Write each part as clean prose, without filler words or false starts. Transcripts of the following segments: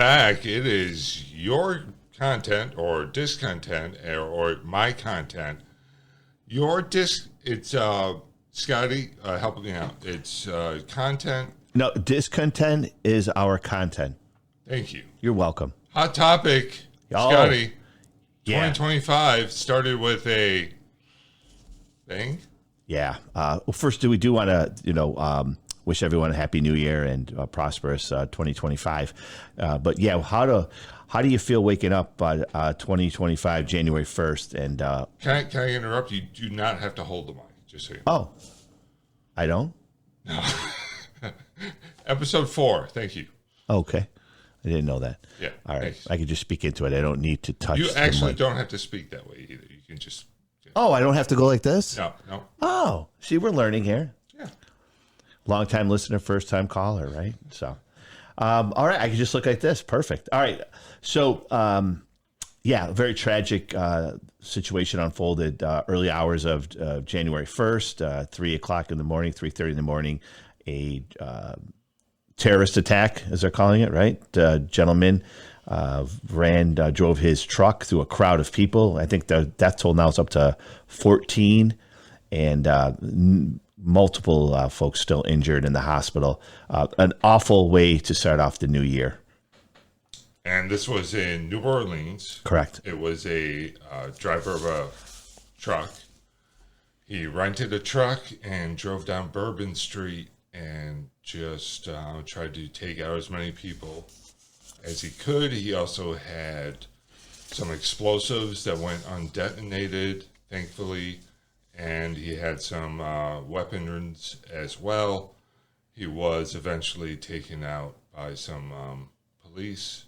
back. It is your content or discontent or my content. It's Scotty, help me out. It's content. No, discontent is our content. Thank you. You're welcome. Hot topic, Scotty. 2025 started with a thing. Yeah. Well, first, we do want to, wish everyone a happy New Year and prosperous 2025. But yeah, how do you feel waking up 2025 January 1st? And can I interrupt? You do not have to hold the mic. Just so you know. Oh, I don't. No. Episode 4. Thank you. Okay. I didn't know that. Yeah. All right. Thanks. I can just speak into it. I don't need to touch. You actually don't have to speak that way either. You can just. Oh, I don't have to go like this? No. Oh, see, we're learning here. Yeah. Long time listener, first time caller, right? So, all right. I can just look like this. Perfect. All right. So, a very tragic situation unfolded early hours of January 1st, 3 o'clock in the morning, 3:30 in the morning. A terrorist attack, as they're calling it, right? Gentleman drove his truck through a crowd of people. I think the death toll now is up to 14, and multiple folks still injured in the hospital. An awful way to start off the new year. And this was in New Orleans. Correct. It was a driver of a truck. He rented a truck and drove down Bourbon Street and just tried to take out as many people as he could. He also had some explosives that went undetonated, thankfully, and he had some weapons as well. He was eventually taken out by some police.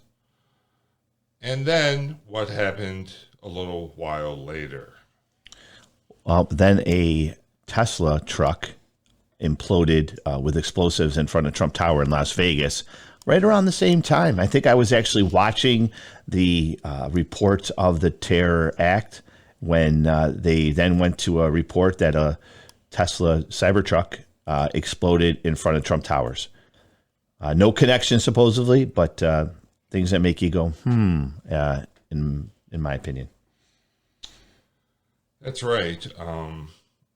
And then what happened a little while later? Then a Tesla truck imploded with explosives in front of Trump Tower in Las Vegas right around the same time. I think I was actually watching the reports of the terror act when they then went to a report that a Tesla Cybertruck exploded in front of Trump Towers. No connection, supposedly, but things that make you go, in my opinion. That's right.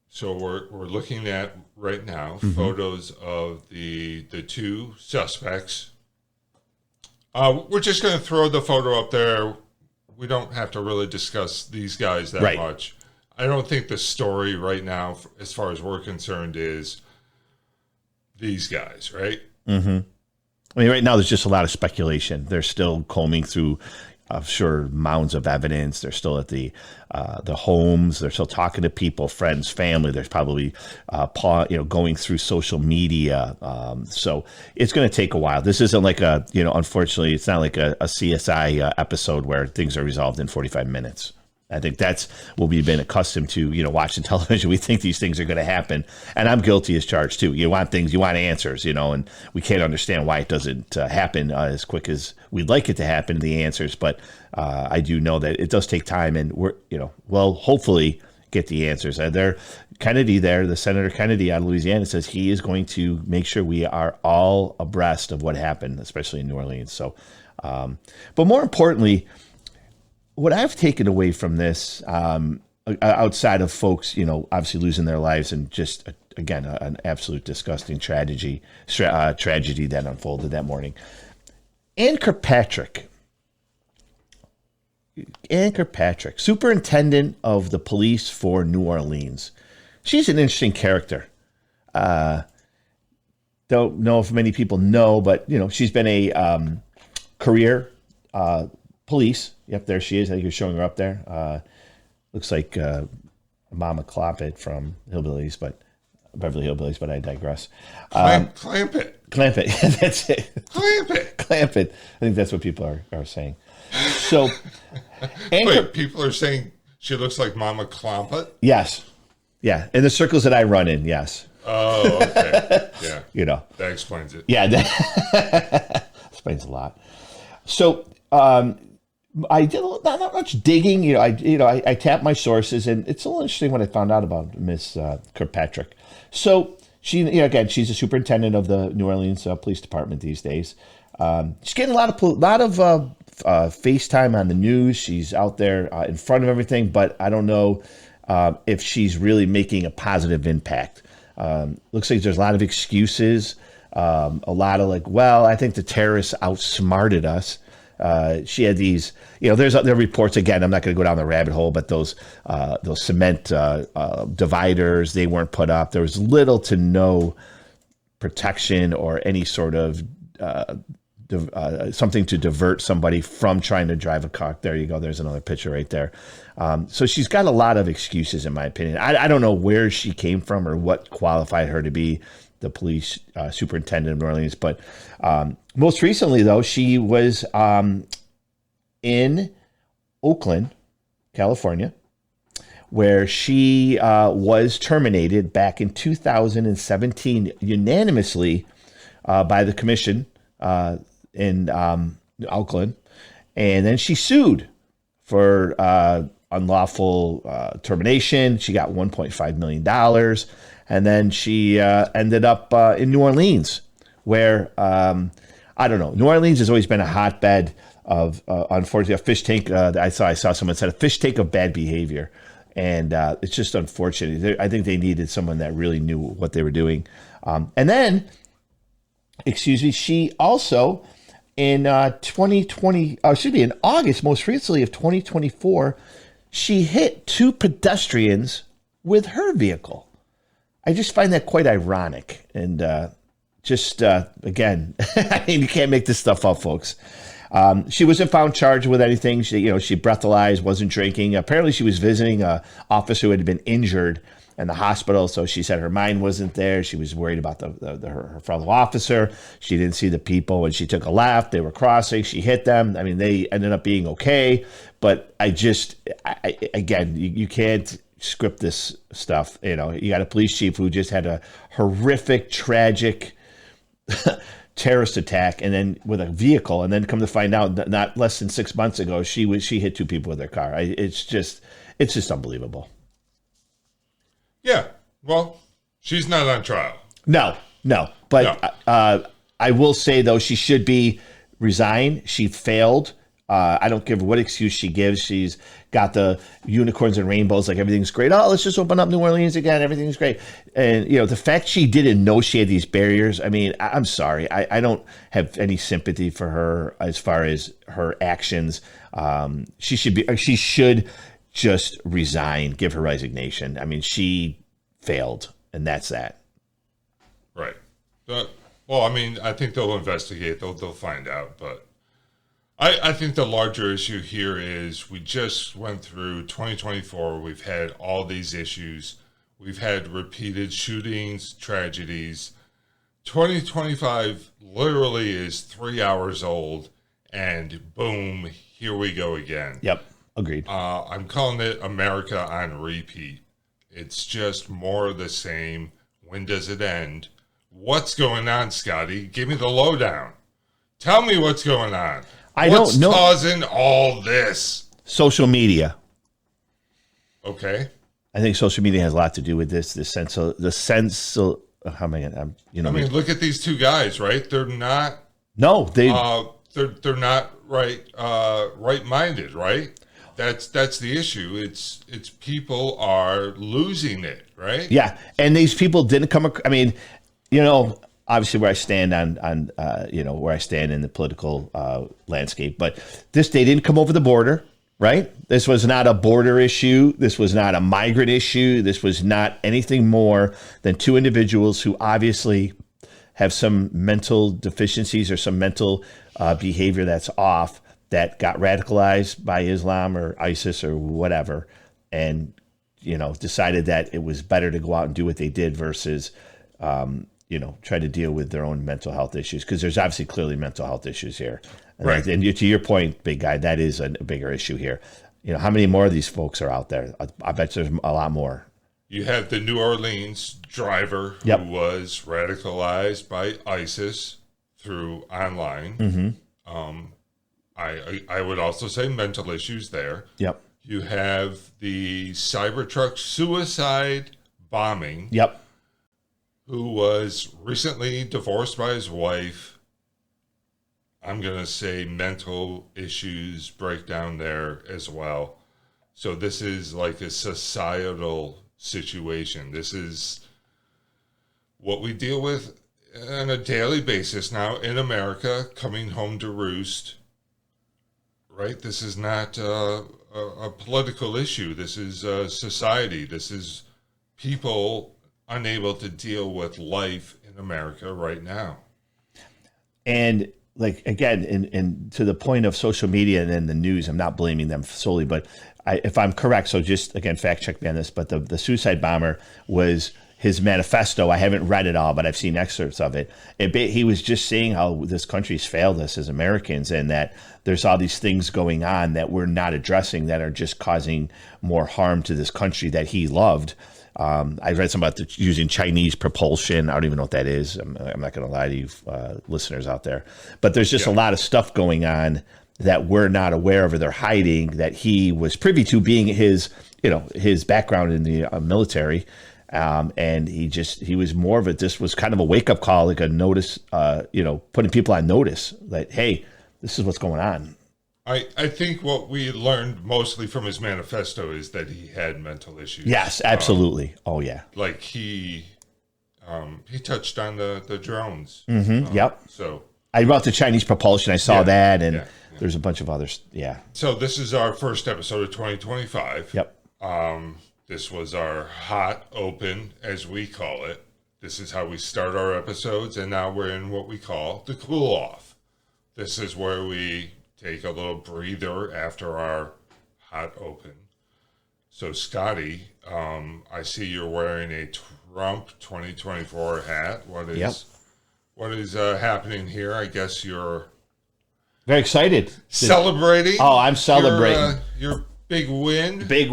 So we're looking at right now photos of the two suspects. We're just going to throw the photo up there. We don't have to really discuss these guys that much. I don't think the story right now, as far as we're concerned, is these guys, right? Mm-hmm. I mean, right now there's just a lot of speculation. They're still combing through, I'm sure, mounds of evidence. They're still at the homes. They're still talking to people, friends, family. There's probably going through social media. So it's going to take a while. This isn't like unfortunately, it's not like a CSI episode where things are resolved in 45 minutes. I think that's what we've been accustomed to, watching television. We think these things are going to happen. And I'm guilty as charged, too. You want things, you want answers, and we can't understand why it doesn't happen as quick as we'd like it to happen, the answers. But I do know that it does take time, and we'll hopefully get the answers. The Senator Kennedy out of Louisiana says he is going to make sure we are all abreast of what happened, especially in New Orleans. So, but more importantly, what I've taken away from this, outside of folks, obviously losing their lives and just, again, an absolute disgusting tragedy that unfolded that morning. Ann Kirkpatrick, superintendent of the police for New Orleans. She's an interesting character. Don't know if many people know, but, she's been a career police. Yep, there she is. I think you're showing her up there. Looks like Mama Cloppet from Beverly Hillbillies, but I digress. Clamp it. Clamp it. That's it. Clamp it. Clamp it. I think that's what people are saying. So, wait, people are saying she looks like Mama Clompet? Yes. Yeah. In the circles that I run in, yes. Oh, okay. Yeah. That explains it. Yeah. That explains a lot. So, I did not much digging. I tapped my sources, and it's a little interesting what I found out about Miss Kirkpatrick. So she, again, she's a superintendent of the New Orleans Police Department these days. She's getting a lot of FaceTime on the news. She's out there in front of everything, but I don't know if she's really making a positive impact. Looks like there's a lot of excuses, a lot of I think the terrorists outsmarted us. She had these, there are reports, again, I'm not going to go down the rabbit hole, but those cement dividers, they weren't put up. There was little to no protection or any sort of something to divert somebody from trying to drive a car. There you go. There's another picture right there. So she's got a lot of excuses, in my opinion. I don't know where she came from or what qualified her to be the police superintendent of New Orleans. But most recently, though, she was in Oakland, California, where she was terminated back in 2017 unanimously by the commission in Oakland. And then she sued for unlawful termination. She got $1.5 million. And then she ended up in New Orleans, where, I don't know, New Orleans has always been a hotbed of, unfortunately, a fish tank. I saw someone said a fish tank of bad behavior. And it's just unfortunate. I think they needed someone that really knew what they were doing. And then, she also, in 2020, in August, most recently of 2024, she hit two pedestrians with her vehicle. I just find that quite ironic. And again, I mean, you can't make this stuff up, folks. She wasn't found charged with anything. She breathalyzed, wasn't drinking. Apparently, she was visiting an officer who had been injured in the hospital. So she said her mind wasn't there. She was worried about her fellow officer. She didn't see the people when she took a left. They were crossing. She hit them. I mean, they ended up being okay. But again, you can't script this stuff. You got a police chief who just had a horrific, tragic terrorist attack, and then with a vehicle, and then come to find out that not less than 6 months ago, she hit two people with her car. It's just unbelievable. Yeah, well, she's not on trial. No. But no. I will say, though, she should be resigned. She failed. I don't give what excuse she gives. She's got the unicorns and rainbows, like everything's great. Oh, let's just open up New Orleans again. Everything's great. And, the fact she didn't know she had these barriers, I mean, I'm sorry. I don't have any sympathy for her as far as her actions. She should just resign, give her resignation. I mean, she failed, and that's that. Right. Well, I mean, I think they'll investigate. They'll find out, but I think the larger issue here is we just went through 2024. We've had all these issues. We've had repeated shootings, tragedies. 2025 literally is 3 hours old, and boom, here we go again. Yep, agreed. I'm calling it America on repeat. It's just more of the same. When does it end? What's going on, Scotty? Give me the lowdown. Tell me what's going on. What's causing all this? Social media. Okay. I think social media has a lot to do with this. How am I gonna? I mean, look at these two guys, right? They're not. No, they're not right-minded, right? That's the issue. It's people are losing it, right? Yeah, and these people didn't come. I mean, obviously where I stand on where I stand in the political landscape, but they didn't come over the border, right? This was not a border issue. This was not a migrant issue. This was not anything more than two individuals who obviously have some mental deficiencies or some mental behavior that's off, that got radicalized by Islam or ISIS or whatever, and decided that it was better to go out and do what they did versus try to deal with their own mental health issues, because there's obviously clearly mental health issues here. And right. And to your point, big guy, that is a bigger issue here. How many more of these folks are out there? I bet there's a lot more. You have the New Orleans driver who was radicalized by ISIS through online. Mm-hmm. I would also say mental issues there. Yep. You have the Cybertruck suicide bombing. Yep. who was recently divorced by his wife. I'm going to say mental issues break down there as well. So this is like a societal situation. This is what we deal with on a daily basis now in America, coming home to roost, right? This is not a political issue. This is society. This is people unable to deal with life in America right now. And like, again, and to the point of social media and then the news, I'm not blaming them solely, but if I'm correct, so just, again, fact check me on this, but the suicide bomber was his manifesto. I haven't read it all, but I've seen excerpts of it. He was just saying how this country's failed us as Americans and that there's all these things going on that we're not addressing that are just causing more harm to this country that he loved. I read something about using Chinese propulsion. I don't even know what that is. I'm not going to lie to you listeners out there. But there's just a lot of stuff going on that we're not aware of or they're hiding that he was privy to, being his background in the military. And he was more of this was kind of a wake-up call, like a notice, putting people on notice that, hey, this is what's going on. I think what we learned mostly from his manifesto is that he had mental issues. Yes, absolutely. Oh, yeah. Like he touched on the drones. Mm-hmm. Yep. So I wrote the Chinese propulsion. I saw that, and there's a bunch of others. Yeah. So this is our first episode of 2025. Yep. This was our hot open, as we call it. This is how we start our episodes, and now we're in what we call the cool off. This is where we take a little breather after our hot open. So, Scotty, I see you're wearing a Trump 2024 hat. What is happening here? I guess you're very excited. Celebrating. Oh, I'm celebrating. Your big win. Big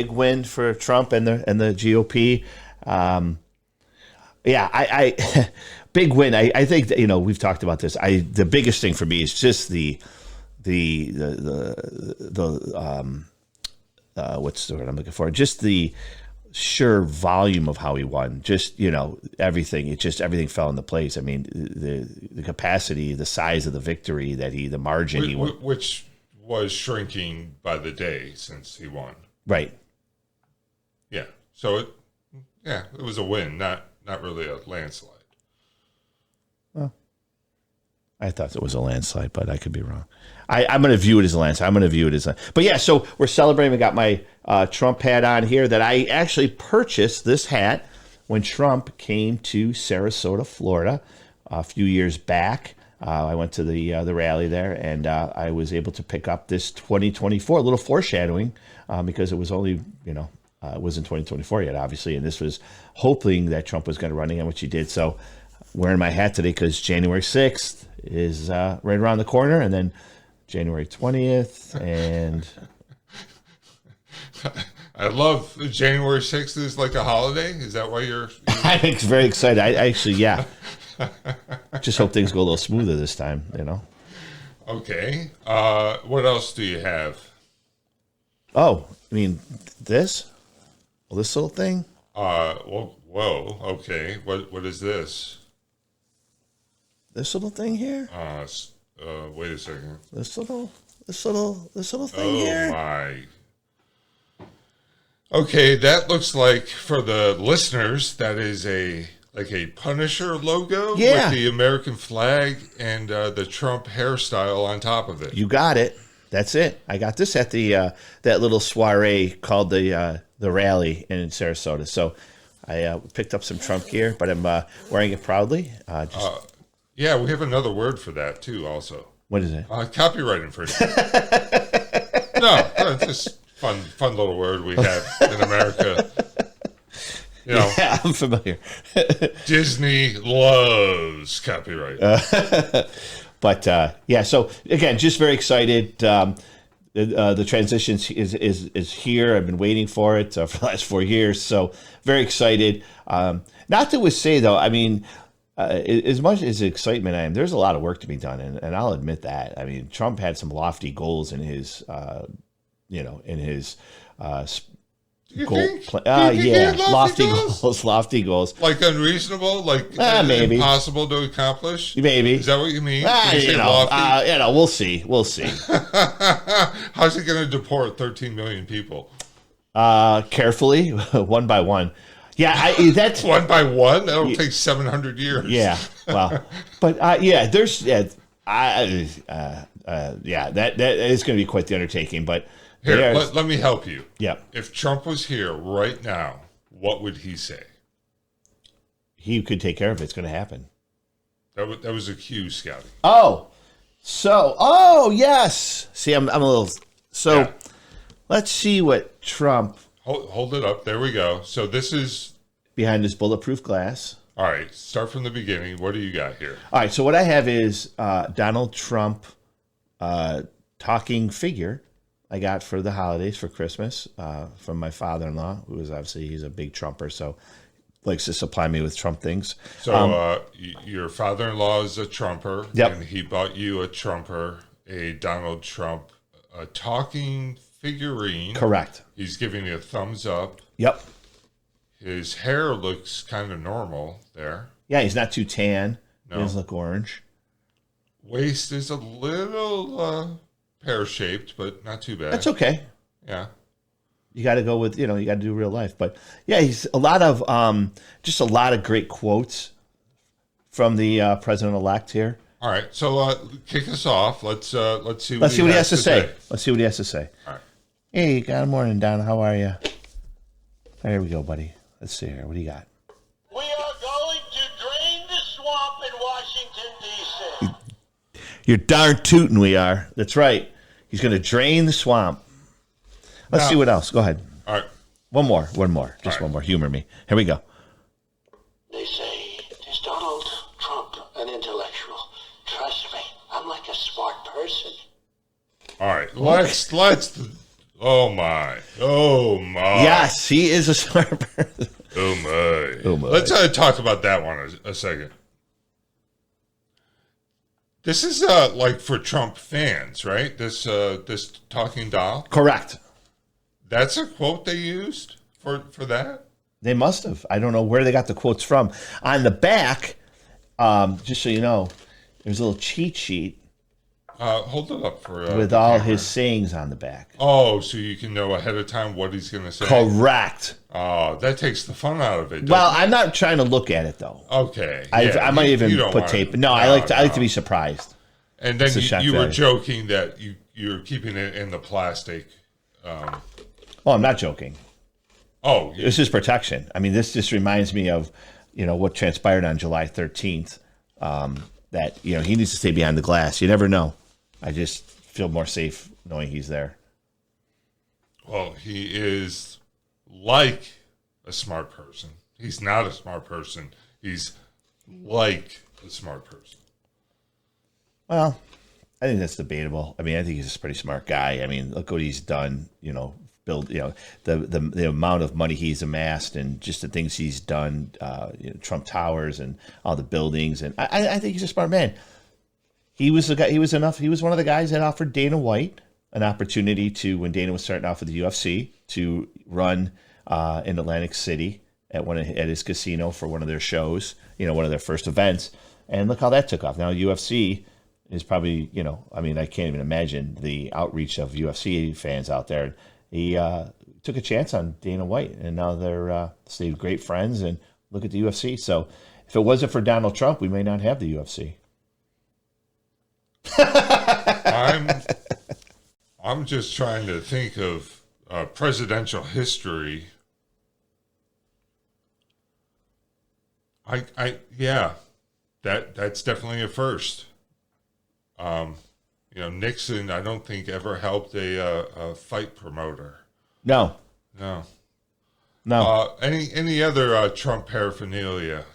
win for Trump and the GOP. I big win. I think that, we've talked about this. The biggest thing for me is just the what's the word I'm looking for? Just the sheer volume of how he won. Just everything. Everything fell into place. I mean, the capacity, the size of the victory the margin he won, which was shrinking by the day since he won. Right. Yeah. So it was a win, not really a landslide. Well, I thought it was a landslide, but I could be wrong. I'm going to view it as a landslide. But yeah, so we're celebrating. We got my Trump hat on here that I actually purchased this hat when Trump came to Sarasota, Florida, a few years back. I went to the rally there, and I was able to pick up this 2024, a little foreshadowing, because it was only, it wasn't 2024 yet, obviously, and this was hoping that Trump was going to run again, which he did. So wearing my hat today because January 6th is right around the corner, and then January 20th, and... I love January 6th is like a holiday. Is that why you're... I'm very excited. I actually, yeah. Just hope things go a little smoother this time, Okay. What else do you have? Oh, I mean, this? Well, this little thing? Whoa, okay. What is this? This little thing here? Wait a second. This little thing here? Oh, my. Okay, that looks like, for the listeners, that is a Punisher logo with the American flag and the Trump hairstyle on top of it. You got it. That's it. I got this at the that little soiree called the rally in Sarasota. So I picked up some Trump gear, but I'm wearing it proudly. Yeah, we have another word for that too. Also, what is it? Copyright infringement. No, it's just fun little word we have in America. Yeah, I'm familiar. Disney loves copyright. But yeah, so again, just very excited. The transition is here. I've been waiting for it for the last 4 years. So very excited. Not to say though, I mean, as much as excitement I am, there's a lot of work to be done, and I'll admit that. I mean, Trump had some lofty goals in his, You goal. think? Yeah, You think lofty goals, lofty goals. Like unreasonable, like Maybe impossible to accomplish. Maybe Is that what you mean? Did you say we'll see. We'll see. How's he going to deport 13 million people? Carefully, one by one. Yeah, that's one by one. That'll take 700 years. Yeah, well, but there's that is going to be quite the undertaking. But here, let me help you. Yeah, if Trump was here right now, what would he say? He could take care of it. It's going to happen. That was a cue, Scotty. Yes. See, I'm a little. So, yeah. Let's see what Trump. Hold it up. There we go. So this is behind his bulletproof glass. All right. Start from the beginning. What do you got here? All right. So what I have is Donald Trump talking figure I got for the holidays for Christmas from my father-in-law, who is obviously he's a big Trumper, so likes to supply me with Trump things. So your father-in-law is a Trumper, yep. And he bought you a Trumper, a Donald Trump talking figurine. Correct. He's giving you a thumbs up. Yep. His hair looks kind of normal there. Yeah, he's not too tan. No. He doesn't look orange. Waist is a little pear-shaped, but not too bad. That's okay. Yeah. You got to go with, you got to do real life. But yeah, he's a lot of, just a lot of great quotes from the president-elect here. All right, so kick us off. Let's see what he has to say. Let's see what he has to say. All right. Hey, good morning, Don. How are you? There we go, buddy. Let's see here. What do you got? We are going to drain the swamp in Washington, D.C. You're darn tootin' we are. That's right. He's going to drain the swamp. Let's see what else. Go ahead. All right. One more. Just one more. Humor me. Here we go. They say, is Donald Trump an intellectual? Trust me, I'm like a smart person. All right. Let's. Oh my. Yes, he is a smart person. Oh my. Let's talk about that one a second. This is like for Trump fans, right? This talking doll. Correct. That's a quote they used for that. They must have. I don't know where they got the quotes from. On the back, just so you know, there's a little cheat sheet. Hold it up for with all camera. His sayings on the back. Oh, so you can know ahead of time what he's going to say. Correct. Oh, that takes the fun out of it. Well, I'm not trying to look at it though. Okay. I might even put tape. No, I like to be surprised. And then you were joking that you're keeping it in the plastic. Well, I'm not joking. Oh, this is protection. I mean, this just reminds me of what transpired on July 13th. That he needs to stay behind the glass. You never know. I just feel more safe knowing he's there. Well, he is like a smart person. He's not a smart person. He's like a smart person. Well, I think that's debatable. I mean, I think he's a pretty smart guy. I mean, look what he's done, build, the amount of money he's amassed and just the things he's done, Trump Towers and all the buildings. And I think he's a smart man. He was the guy. He was one of the guys that offered Dana White an opportunity to, when Dana was starting off with the UFC, to run in Atlantic City at his casino for one of their shows, one of their first events. And look how that took off. Now UFC is probably, I can't even imagine the outreach of UFC fans out there. He took a chance on Dana White, and now they're great friends. And look at the UFC. So if it wasn't for Donald Trump, we may not have the UFC. I'm just trying to think of presidential history. That's definitely a first. Nixon, I don't think ever helped a fight promoter. No. Any other Trump paraphernalia?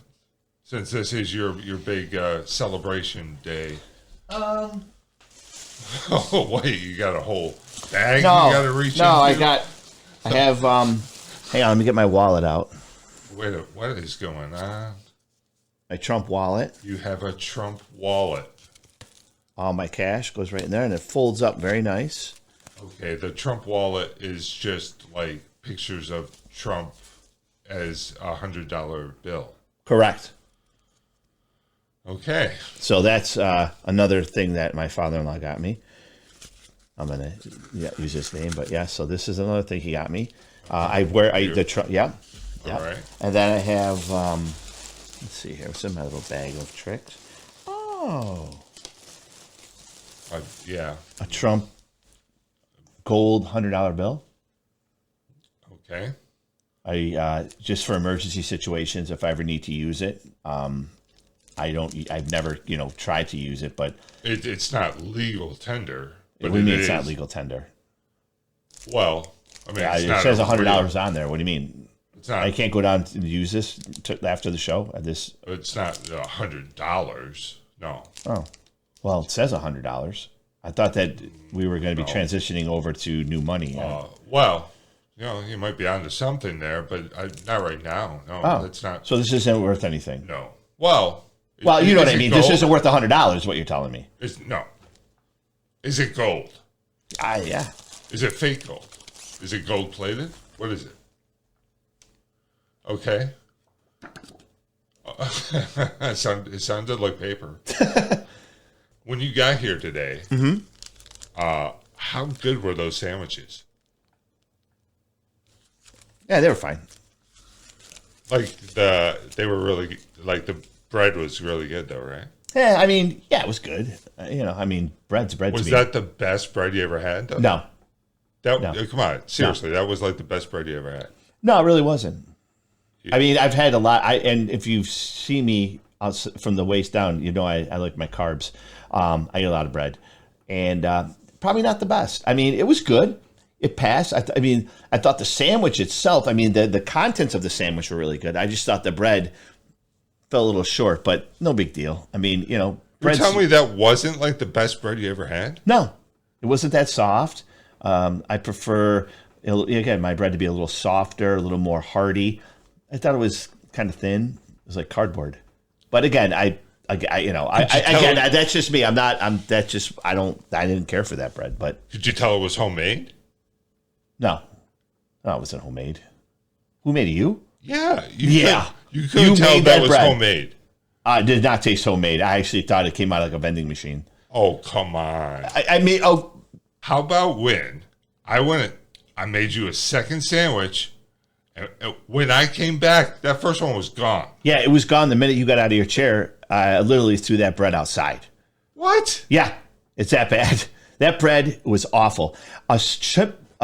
Since this is your big celebration day. Oh wait, you got a whole bag? No, you got to reach into? I have. Hang on, let me get my wallet out. Wait, what is going on? My Trump wallet. You have a Trump wallet. All my cash goes right in there, and it folds up very nice. Okay, the Trump wallet is just like pictures of Trump as $100 bill. Correct. Okay. So that's another thing that my father-in-law got me. I'm gonna use his name, but yeah. So this is another thing he got me. The Trump. Yeah. All right. And then I have. Let's see here. What's in my little bag of tricks? Oh. Yeah. A Trump gold $100 bill. Okay. I just for emergency situations, if I ever need to use it. I've never, tried to use it, but It's not legal tender. But what do you mean it's not legal tender? Well, I mean, it's it not says a $100 real- on there. What do you mean? It's not. I can't go down and use this after the show. It's not $100. No. Oh, well, it says $100. I thought that we were going to be transitioning over to new money. Well, you might be onto something there, but not right now. No, it's not. So this isn't worth anything. No. Well, you know what I is it mean. gold? This isn't worth $100. What you're telling me? No. Is it gold? Yeah. Is it fake gold? Is it gold plated? What is it? Okay. It sounded like paper. When you got here today, how good were those sandwiches? Yeah, they were fine. They were really the bread was really good though, right? Yeah, I mean, it was good. Bread's bread. Was to me. that the best bread you ever had? Though? No. Come on, seriously, that was like the best bread you ever had. No, it really wasn't. I mean, I've had a lot. And if you see me from the waist down, I like my carbs. I eat a lot of bread, and probably not the best. I mean, it was good. It passed. I thought the sandwich itself. I mean, the contents of the sandwich were really good. I just thought the bread fell a little short, but no big deal. I mean, You're telling me that wasn't like the best bread you ever had? No, it wasn't that soft. I prefer, again, my bread to be a little softer, a little more hearty. I thought it was kind of thin. It was like cardboard. But again, that's just me. I didn't care for that bread. But Could you tell it was homemade? No, it wasn't homemade. Who made it? You? Yeah. You could You tell made that that was bread. homemade. It did not taste homemade. I actually thought it came out like a vending machine. Oh, come on. How about when I made you a second sandwich, and when I came back, that first one was gone. Yeah, it was gone the minute you got out of your chair. I literally threw that bread outside. What? Yeah, it's that bad. That bread was awful. A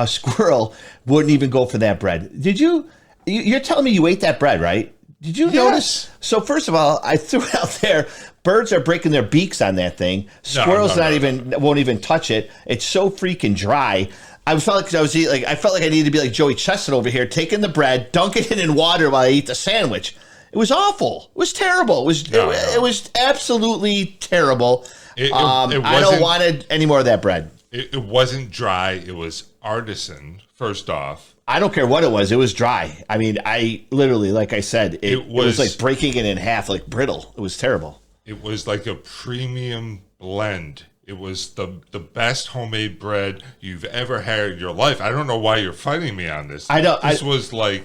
squirrel wouldn't even go for that bread. Did you? You're telling me you ate that bread, right? Did you notice? So first of all, I threw it out there. Birds are breaking their beaks on that thing. Squirrels won't even touch it. It's so freaking dry. I felt like I needed to be like Joey Chestnut over here, taking the bread, dunking it in water while I eat the sandwich. It was awful. It was terrible. It was absolutely terrible. I don't want any more of that bread. It wasn't dry. It was artisan. First off, I don't care what it was. It was dry. I mean, I literally, like I said, it was like breaking it in half, like brittle. It was terrible. It was like a premium blend. It was the best homemade bread you've ever had in your life. I don't know why you're fighting me on this. This was like,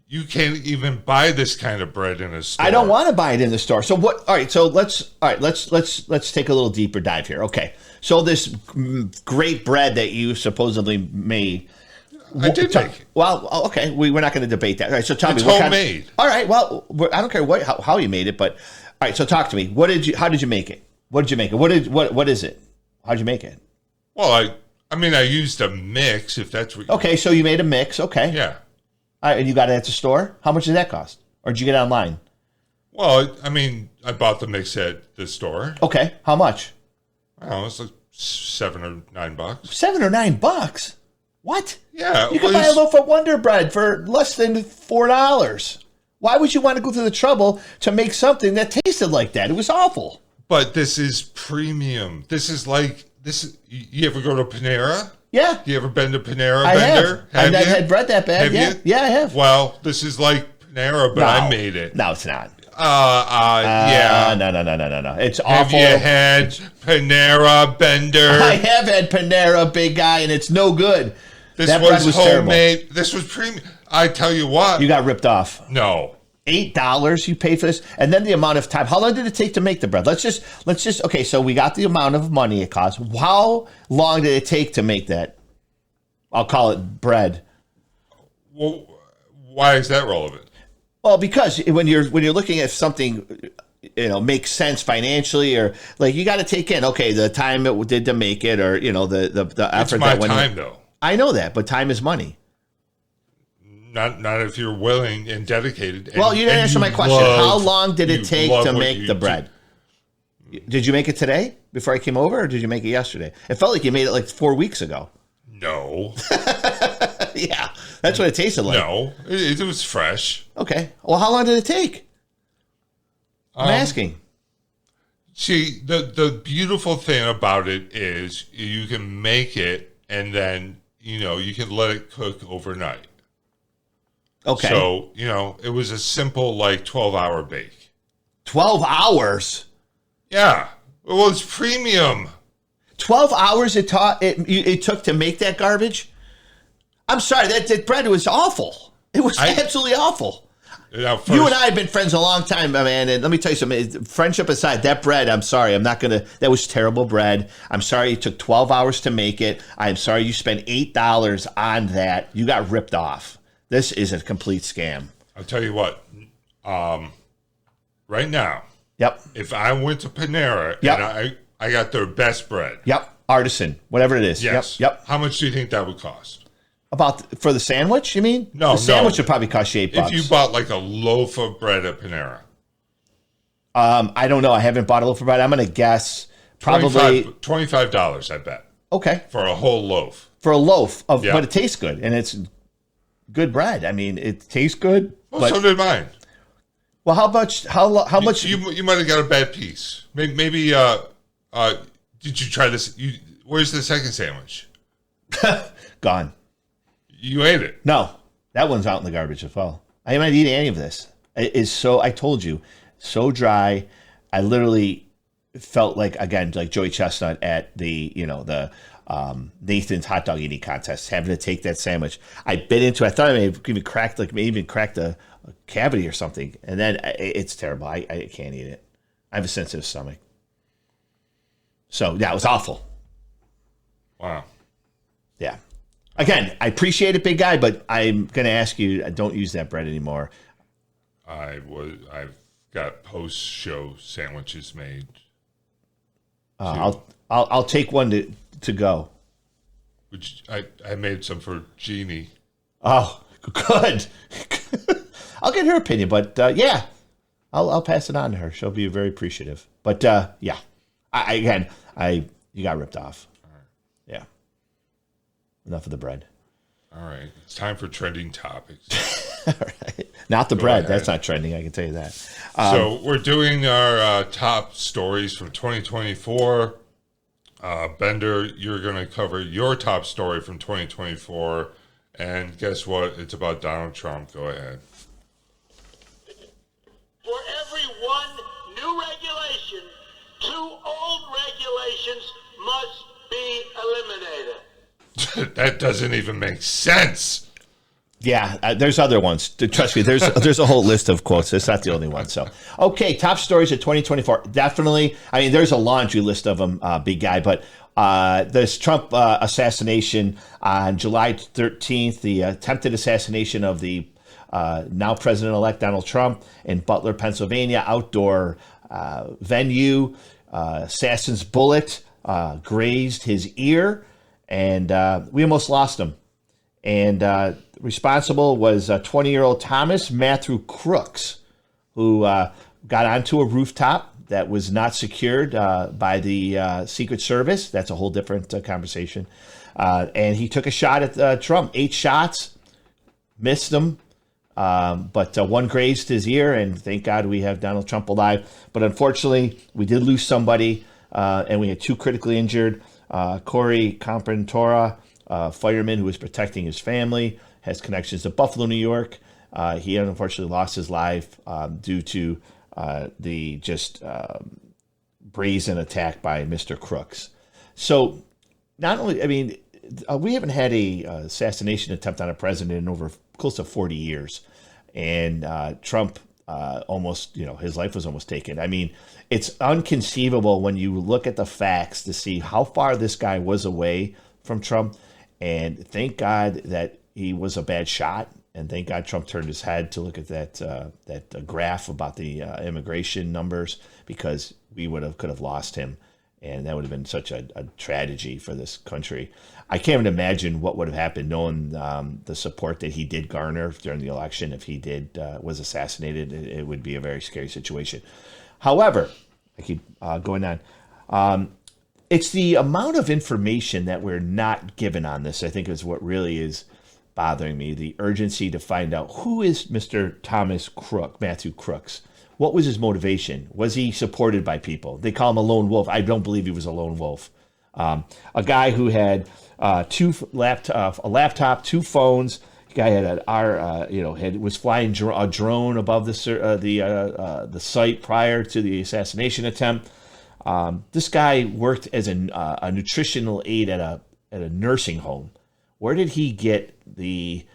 you can't even buy this kind of bread in a store. I don't want to buy it in the store. So what? All right. So let's take a little deeper dive here. Okay. So this great bread that you supposedly made. I did make it. Well, okay. We're not going to debate that. All right. So tell me. It's homemade. All right. Well, I don't care how you made it, but all right. So talk to me. How did you make it? What did you make it? What is it? How did you make it? Well, I used a mix. If that's what. Okay. So you made a mix. Okay. Yeah. All right, and you got it at the store? How much did that cost? Or did you get it online? Well, I bought the mix at the store. Okay. How much? I don't know, it's like $7 or $9. $7 or $9? What? Yeah. You can buy a loaf of Wonder Bread for less than $4. Why would you want to go through the trouble to make something that tasted like that? It was awful. But this is premium. This is like, you ever go to Panera? Yeah. You ever been to Panera I Bender? Have. I've had bread that bad. Have Yeah. you? Yeah, I have. Well, this is like Panera, but I made it. No, it's not. Yeah. No. It's Have awful. you had Panera Bender? I have had Panera, big guy, and it's no good. This That bread was terrible. homemade. This was premium. I tell you what. You got ripped off. No. $8 you paid for this, and then the amount of time. How long did it take to make the bread? Let's just. Okay, so we got the amount of money it cost. How long did it take to make that? I'll call it bread. Well, why is that relevant? Well, because when you're looking at something, makes sense financially, or like you got to take in, okay, the time it did to make it, or the effort. It's my that went time, in. though. I know that, but time is money. Not if you're willing and dedicated. Well, you didn't answer my question. How long did it take to make the bread? Did you make it today before I came over, or did you make it yesterday? It felt like you made it like 4 weeks ago. No. Yeah, that's what it tasted like. No, it was fresh. Okay. Well, how long did it take? I'm asking. See, the beautiful thing about it is you can make it and then, you can let it cook overnight. Okay. So, it was a simple, 12-hour bake. 12 hours? Yeah. Well, it's premium. 12 hours it took to make that garbage? I'm sorry, that bread was awful. It was absolutely awful. Now, first, you and I have been friends a long time, man, and let me tell you something. Friendship aside, that bread, I'm sorry, that was terrible bread. I'm sorry it took 12 hours to make it. I'm sorry you spent $8 on that. You got ripped off. This is a complete scam. I'll tell you what, right now, Yep. if I went to Panera Yep. and I got their best bread. Yep. Artisan, whatever it is. Yes. Yep. How much do you think that would cost? For the sandwich, you mean? No, the sandwich would probably cost you $8. If you bought a loaf of bread at Panera. I don't know. I haven't bought a loaf of bread. I'm going to guess probably $25, I bet. Okay. For a whole loaf. For a loaf of, but it tastes good, and it's good bread. I mean, it tastes good. Well, but, so did mine. Well, how much? How much? You might have got a bad piece. Maybe. Did you try this? Where's the second sandwich? Gone. You ate it. No, that one's out in the garbage as well. I am not eating any of this. It is so. I told you, so dry. I literally felt like Joey Chestnut at the Nathan's hot dog eating contest, having to take that sandwich. I bit into it. I thought I may have even cracked a cavity or something, and then it's terrible. I can't eat it. I have a sensitive stomach. So yeah, it was awful. Wow. Yeah. Again, I appreciate it, big guy, but I'm going to ask you, don't use that bread anymore. I've got post-show sandwiches made. I'll take one to go. Which I made some for Jeannie. Oh, good. I'll get her opinion, but yeah, I'll pass it on to her. She'll be very appreciative. But yeah, you got ripped off. All right. Yeah. Enough of the bread. All right. It's time for trending topics. All right. Not the bread. Ahead. That's not trending. I can tell you that. So we're doing our top stories from 2024. Bender, you're going to cover your top story from 2024. And guess what? It's about Donald Trump. Go ahead. For every one new regulation, 2 old regulations must be eliminated. That doesn't even make sense. Yeah, there's other ones. Trust me, there's a whole list of quotes. It's not the only one. So, okay, top stories of 2024. Definitely. I mean, there's a laundry list of them, big guy. But this Trump assassination on July 13th, the attempted assassination of the now president-elect Donald Trump in Butler, Pennsylvania, outdoor venue. Assassin's bullet grazed his ear, and we almost lost him. And responsible was 20-year-old Thomas Matthew Crooks, who got onto a rooftop that was not secured by the Secret Service. That's a whole different conversation. And he took a shot at Trump. 8 shots, missed him, but one grazed his ear, and thank God we have Donald Trump alive. But unfortunately, we did lose somebody, and we had 2 critically injured. Corey Compantora, fireman who was protecting his family, has connections to Buffalo, New York. He unfortunately lost his life due to the just brazen attack by Mr. Crooks. So not only, I mean, we haven't had a assassination attempt on a president in over close to 40 years. And Trump almost, his life was almost taken. I mean, it's unconceivable when you look at the facts to see how far this guy was away from Trump. And thank God that he was a bad shot. And thank God Trump turned his head to look at that graph about the immigration numbers, because we could have lost him. And that would have been such a tragedy for this country. I can't even imagine what would have happened knowing the support that he did garner during the election. If he was assassinated, it would be a very scary situation. However, I keep going on. It's the amount of information that we're not given on this, I think, is what really is bothering me. The urgency to find out who is Mr. Matthew Crooks. What was his motivation? Was he supported by people? They call him a lone wolf. I don't believe he was a lone wolf. A guy who had a laptop, 2 phones. The guy had was flying a drone above the site prior to the assassination attempt. This guy worked as a nutritional aide at a nursing home. Where did he get the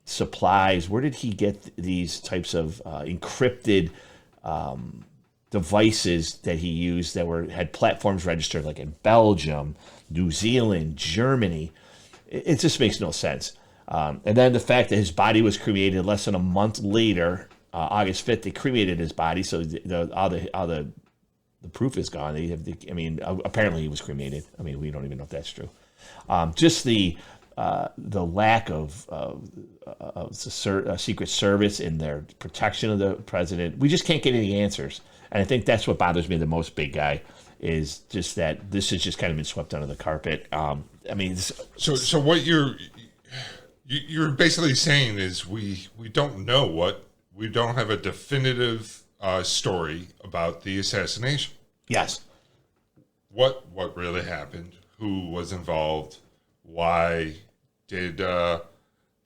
supplies? Where did he get these types of encrypted devices that he used that had platforms registered like in Belgium, New Zealand, Germany? It just makes no sense. And then the fact that his body was cremated less than a month later, August 5th, they cremated his body, so all the proof is gone. Apparently he was cremated. I mean, we don't even know if that's true. Just the lack of Secret Service in their protection of the president. We just can't get any answers. And I think that's what bothers me the most, big guy, is just that this has just kind of been swept under the carpet. So what you're basically saying is we don't know we don't have a definitive story about the assassination. Yes. What really happened? Who was involved? Why did the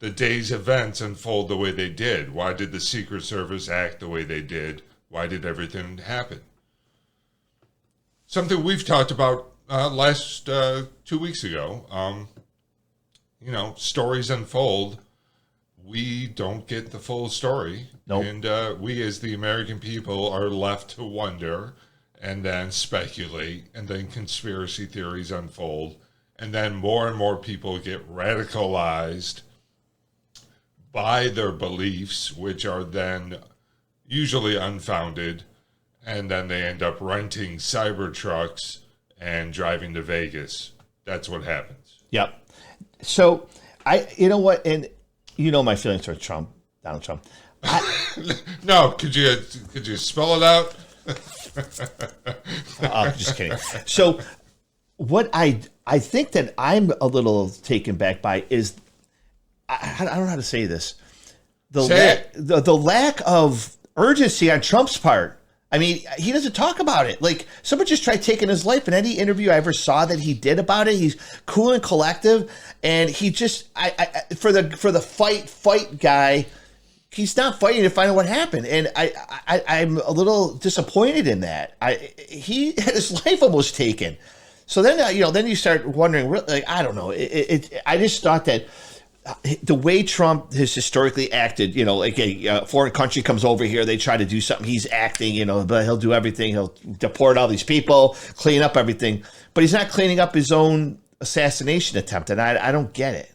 day's events unfold the way they did? Why did the Secret Service act the way they did? Why did everything happen? Something we've talked about last 2 weeks ago. Stories unfold. We don't get the full story. Nope. And we as the American people are left to wonder and then speculate, and then conspiracy theories unfold. And then more and more people get radicalized by their beliefs, which are then usually unfounded. And then they end up renting cyber trucks and driving to Vegas. That's what happens. Yep. So you know what? And my feelings for Donald Trump. No, could you spell it out? Just kidding. So what I think that I'm a little taken back by is, I don't know how to say this. The lack of urgency on Trump's part. I mean, he doesn't talk about it. Like, someone just tried taking his life. In any interview I ever saw that he did about it, he's cool and collective. And he just, for the fight guy, he's not fighting to find out what happened. And I'm a little disappointed in that. He had his life almost taken. So then, then you start wondering, like, I don't know. I just thought that the way Trump has historically acted, like a foreign country comes over here, they try to do something, he's acting, but he'll do everything. He'll deport all these people, clean up everything, but he's not cleaning up his own assassination attempt. And I don't get it.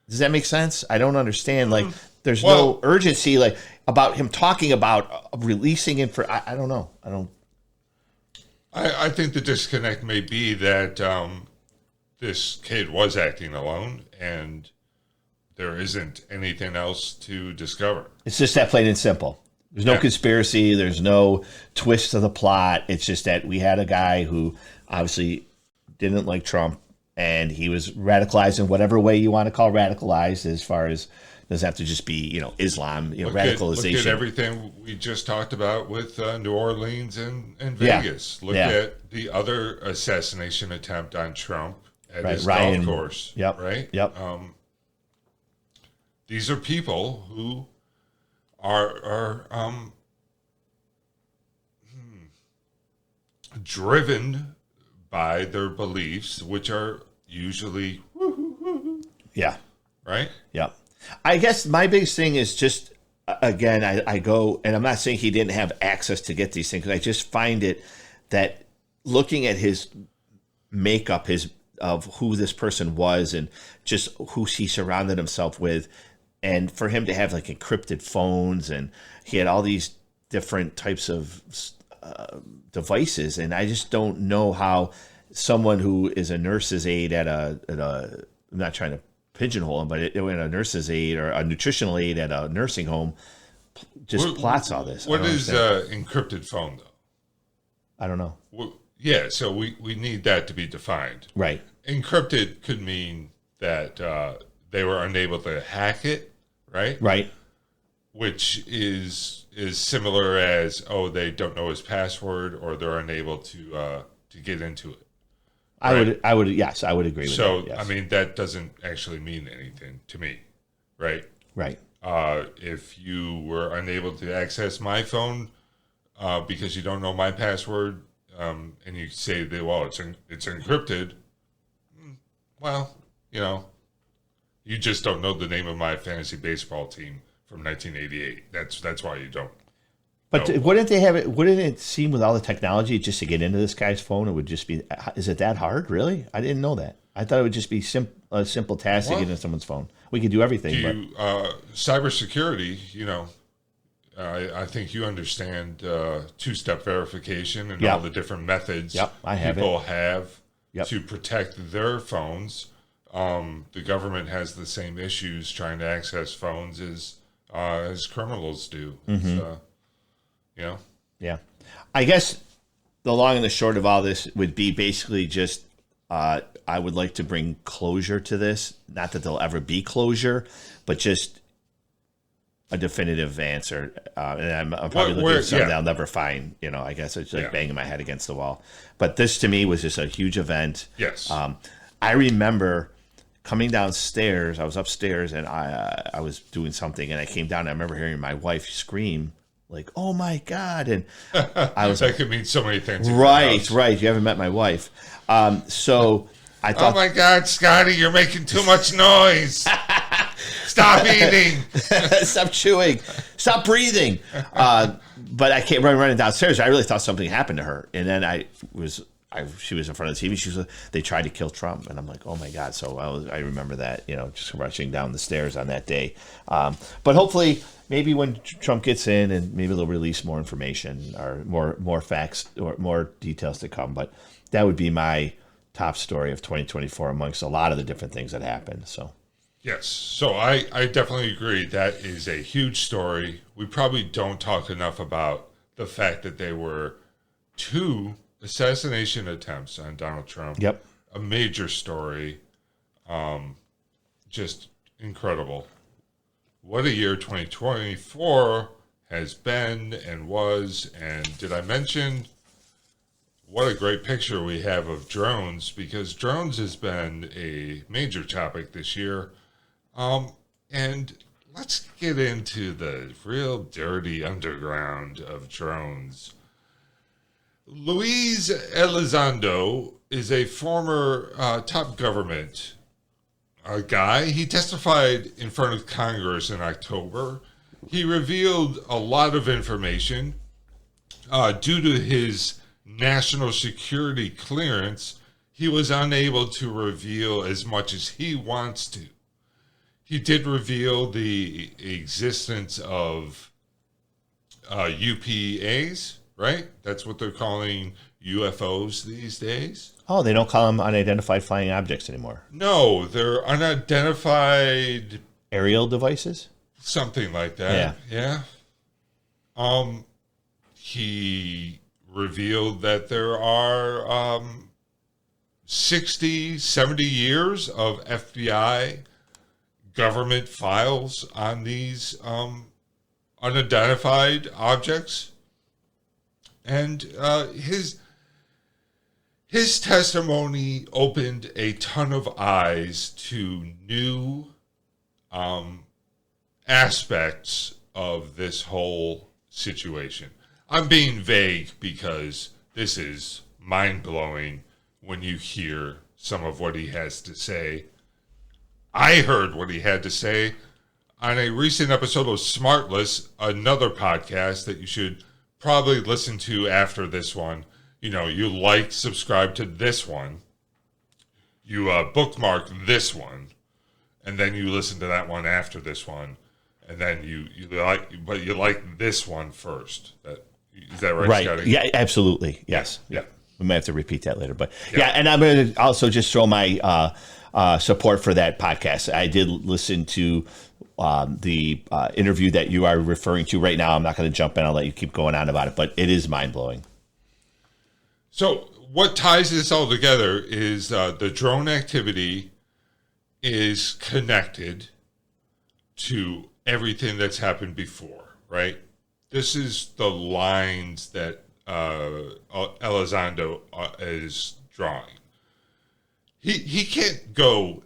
Does that make sense? I don't understand. Like, there's no urgency, like, about him talking about releasing it for, I don't know. I think the disconnect may be that this kid was acting alone, and there isn't anything else to discover. It's just that plain and simple. There's no conspiracy. There's no twist to the plot. It's just that we had a guy who obviously didn't like Trump, and he was radicalized in whatever way you want to call radicalized, as far as doesn't have to just be, Islam, radicalization. Look at everything we just talked about with New Orleans and Vegas. Look at the other assassination attempt on Trump at his golf course. Yep. Right? Yep. These are people who are driven by their beliefs, which are usually Yeah. right? Yeah. I guess my biggest thing is just, again, I go, and I'm not saying he didn't have access to get these things. I just find it that looking at his makeup, of who this person was and just who he surrounded himself with, and for him to have like encrypted phones, and he had all these different types of devices, and I just don't know how someone who is a nurse's aide at a I'm not trying to pigeonhole him, but in a nurse's aide or a nutritional aide at a nursing home just plots all this. What is encrypted phone, though? I don't know. Well, yeah, so we need that to be defined. Right. Encrypted could mean that they were unable to hack it, right? Right. Which is similar as, they don't know his password, or they're unable to get into it. Right? I would, yes, I would agree with that. So, Yes. I mean, that doesn't actually mean anything to me, right? Right. If you were unable to access my phone because you don't know my password, and you say that, well, it's encrypted, well, you just don't know the name of my fantasy baseball team from 1988. That's why you don't. But wouldn't they have it? Wouldn't it seem with all the technology just to get into this guy's phone, it would just be? Is it that hard? Really? I didn't know that. I thought it would just be a simple task to get into someone's phone. We could do everything. Cybersecurity, I think you understand two-step verification and all the different methods people have to protect their phones. The government has the same issues trying to access phones as criminals do. Mm-hmm. Yeah. I guess the long and the short of all this would be basically just I would like to bring closure to this. Not that there'll ever be closure, but just a definitive answer. And I'm probably looking at something I'll never find. I guess it's like banging my head against the wall. But this to me was just a huge event. Yes. I remember coming downstairs. I was upstairs and I was doing something, and I came down. And I remember hearing my wife scream, like, "Oh my God!" And I was that could mean so many things. Right. You haven't met my wife, so I thought, "Oh my God, Scotty, you're making too much noise. Stop eating. Stop chewing. Stop breathing." But I came running downstairs. I really thought something happened to her, and then she was in front of the TV. She was. They tried to kill Trump, and I'm like, "Oh my God!" So I remember that, just rushing down the stairs on that day. But hopefully, maybe when Trump gets in, and maybe they'll release more information or more facts or more details to come. But that would be my top story of 2024 amongst a lot of the different things that happened. So. Yes. So I definitely agree. That is a huge story. We probably don't talk enough about the fact that there were 2 assassination attempts on Donald Trump. Yep. A major story. Just incredible. What a year 2024 has been and was. And did I mention what a great picture we have of drones? Because drones has been a major topic this year. And let's get into the real dirty underground of drones. Luis Elizondo is a former top government guy. He testified in front of Congress in October. He revealed a lot of information due to his national security clearance. He was unable to reveal as much as he wants to. He did reveal the existence of UPAs, right? That's what they're calling UFOs these days. Oh, they don't call them unidentified flying objects anymore. No, they're unidentified aerial devices, something like that. Yeah. He revealed that there are 60, 70 years of FBI government files on these unidentified objects. And his testimony opened a ton of eyes to new aspects of this whole situation. I'm being vague because this is mind-blowing when you hear some of what he has to say. I heard what he had to say on a recent episode of Smartless, another podcast that you should probably listen to after this one. You subscribe to this one. You bookmark this one, and then you listen to that one after this one, and then you like this one first. Is that right, Scotty? Yeah, absolutely. Yes. Yeah. We might have to repeat that later, but and I'm going to also just throw my support for that podcast. I did listen to the interview that you are referring to right now. I'm not going to jump in. I'll let you keep going on about it, but it is mind blowing. So what ties this all together is the drone activity is connected to everything that's happened before, right? This is the lines that Elizondo is drawing. He can't go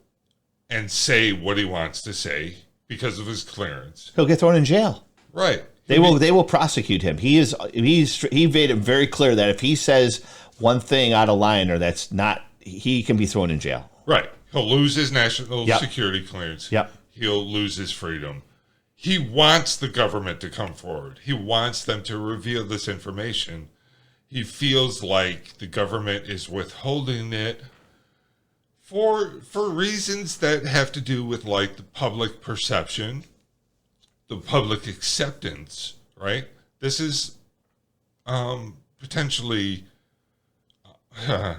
and say what he wants to say because of his clearance. He'll get thrown in jail. Right. They will prosecute him. He made it very clear that if he says one thing out of line or that's not, he can be thrown in jail. Right. He'll lose his national security clearance. Yep. He'll lose his freedom. He wants the government to come forward. He wants them to reveal this information. He feels like the government is withholding it for reasons that have to do with like the public perception, the public acceptance, right? This is potentially, what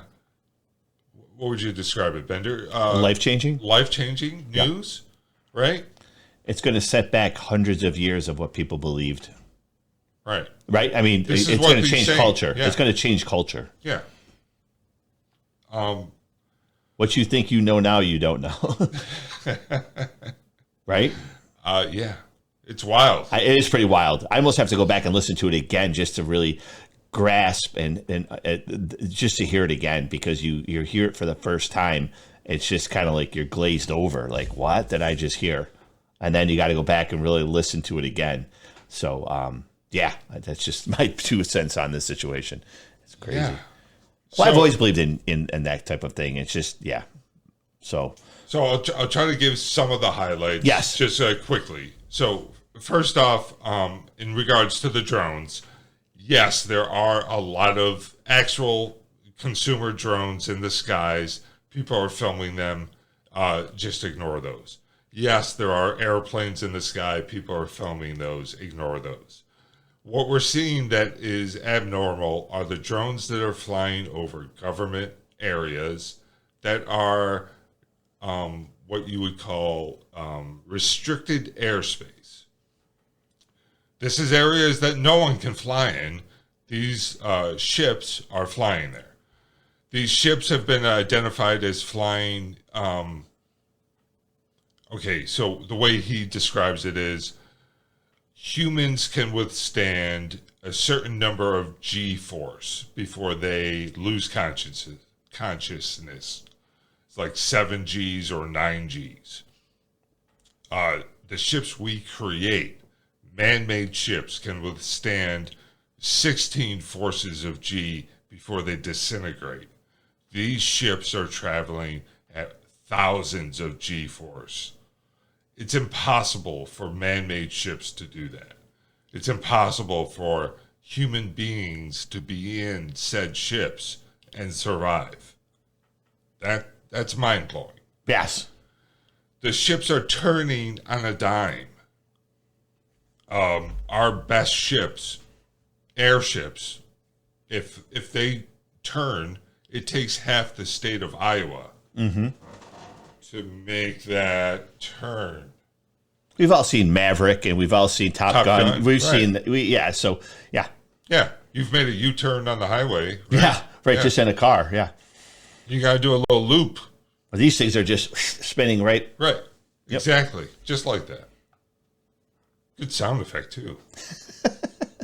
would you describe it, Bender? Life-changing? Life-changing news, right? It's going to set back hundreds of years of what people believed. Right. Right? I mean, it's going to change culture. Yeah. It's going to change culture. Yeah. What you think you know now, you don't know. Right? Yeah. It's wild. It is pretty wild. I almost have to go back and listen to it again just to really grasp and just to hear it again, because you hear it for the first time. It's just kind of like you're glazed over. Like, what did I just hear? And then you got to go back and really listen to it again. So, that's just my 2 cents on this situation. It's crazy. Yeah. Well, I've always believed in that type of thing. It's just, So I'll try to give some of the highlights. Yes. Just quickly. So first off, in regards to the drones, yes, there are a lot of actual consumer drones in the skies. People are filming them. Just ignore those. Yes, there are airplanes in the sky. People are filming those. Ignore those. What we're seeing that is abnormal are the drones that are flying over government areas that are what you would call restricted airspace. This is areas that no one can fly in. These ships are flying there. These ships have been identified as flying. So the way he describes it is humans can withstand a certain number of G-force before they lose consciousness. It's like 7 Gs or 9 Gs. The ships we create, man-made ships, can withstand 16 forces of G before they disintegrate. These ships are traveling at thousands of G-force. It's impossible for man-made ships to do that. It's impossible for human beings to be in said ships and survive. That's mind-blowing. Yes. The ships are turning on a dime. Our best ships, airships, if they turn, it takes half the state of Iowa to make that turn. We've all seen Maverick and we've all seen Top Gun. We've seen, Yeah, you've made a U-turn on the highway. Right? Just in a car, You got to do a little loop. Well, these things are just spinning right. Right, Yep. Exactly, just like that. Good sound effect, too.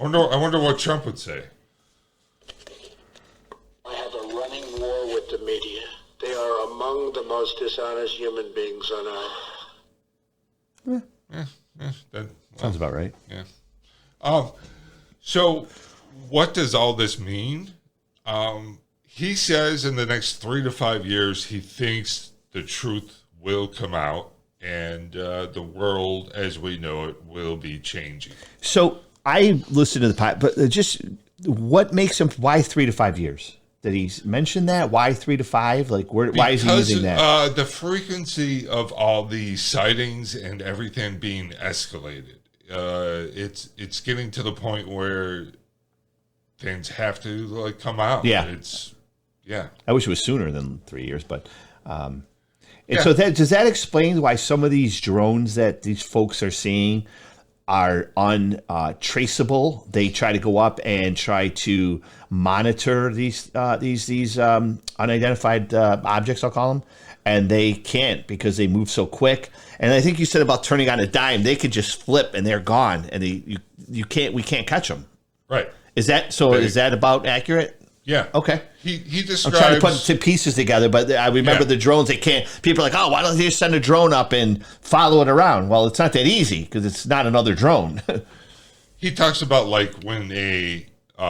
I wonder what Trump would say. I have a running war with the media. They are among the most dishonest human beings on earth. That Sounds about right. Yeah. So what does all this mean? He says in the next 3 to 5 years, he thinks the truth will come out, and the world as we know it will be changing. So I listened to the pod, but just what makes him? Why 3 to 5 years? Did he mention that? Why 3 to 5? Like, why is he using that? The frequency of all the sightings and everything being escalated. It's getting to the point where things have to like come out. Yeah. I wish it was sooner than 3 years, but so does that explain why some of these drones that these folks are seeing are untraceable? They try to go up and try to monitor these unidentified objects, I'll call them, and they can't because they move so quick. And I think you said about turning on a dime, they could just flip and they're gone, and we can't catch them. Right. Is that so? Is that about accurate? Yeah. Okay. He describes. I'm trying to put two pieces together, but I remember the drones. They can't. People are like, oh, why don't they just send a drone up and follow it around? Well, it's not that easy because it's not another drone. He talks about like when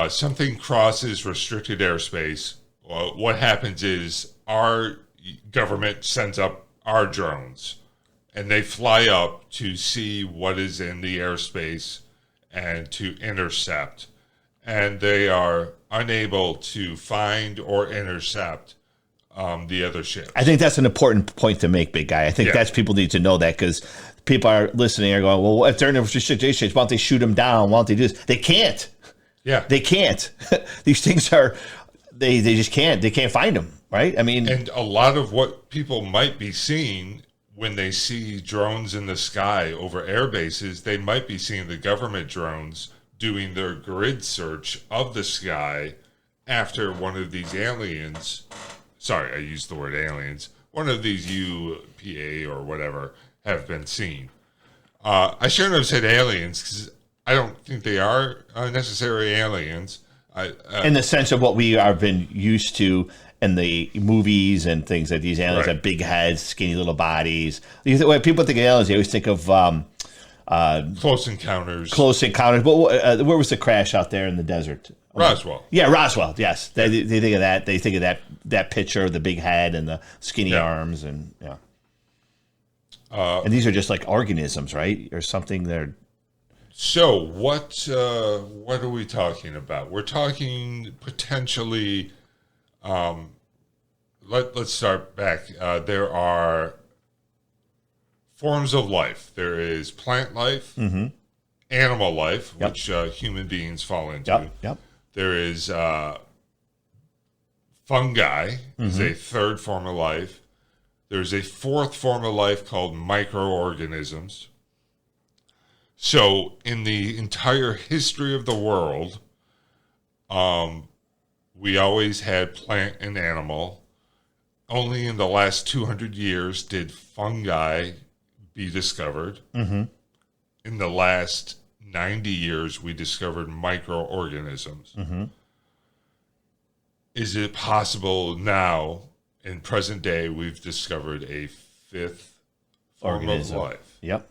something crosses restricted airspace. What happens is our government sends up our drones, and they fly up to see what is in the airspace and to intercept. And they are unable to find or intercept the other ships. I think that's an important point to make, big guy. I think that's people need to know that because people are listening are going, well, if they're in a restricted airspace, why don't they shoot them down? Why don't they do this? They can't. Yeah. They can't. These things are, they just can't. They can't find them, right? I mean. And a lot of what people might be seeing when they see drones in the sky over air bases, they might be seeing the government drones doing their grid search of the sky after one of these aliens, sorry, I used the word aliens, one of these UPA or whatever have been seen. I shouldn't have said aliens because I don't think they are necessarily aliens. In the sense of what we have been used to in the movies and things like these aliens have big heads, skinny little bodies. When people think of aliens, they always think of Close Encounters. But where was the crash out there in the desert? Roswell. Yeah, Roswell. Yes, they think of that. They think of that picture of the big head and the skinny arms, and and these are just like organisms, right, or something. They're so what? What are we talking about? We're talking potentially. Let's start back. There are forms of life. There is plant life, animal life, which human beings fall into. Yep. There is fungi, is a third form of life. There's a fourth form of life called microorganisms. So in the entire history of the world, we always had plant and animal. Only in the last 200 years did fungi be discovered. In the last 90 years, we discovered microorganisms. Is it possible now, in present day, we've discovered a fifth form of life? Yep.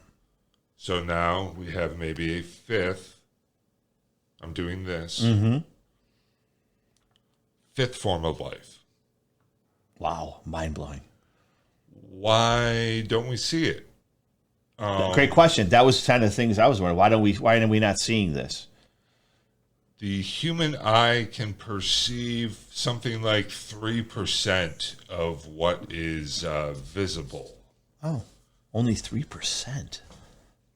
So now we have maybe a fifth. I'm doing this. Fifth form of life. Wow, mind-blowing. Why don't we see it? Great question. That was kind of the things I was wondering. Why are we not seeing this? The human eye can perceive something like 3% of what is visible. Oh, only 3%.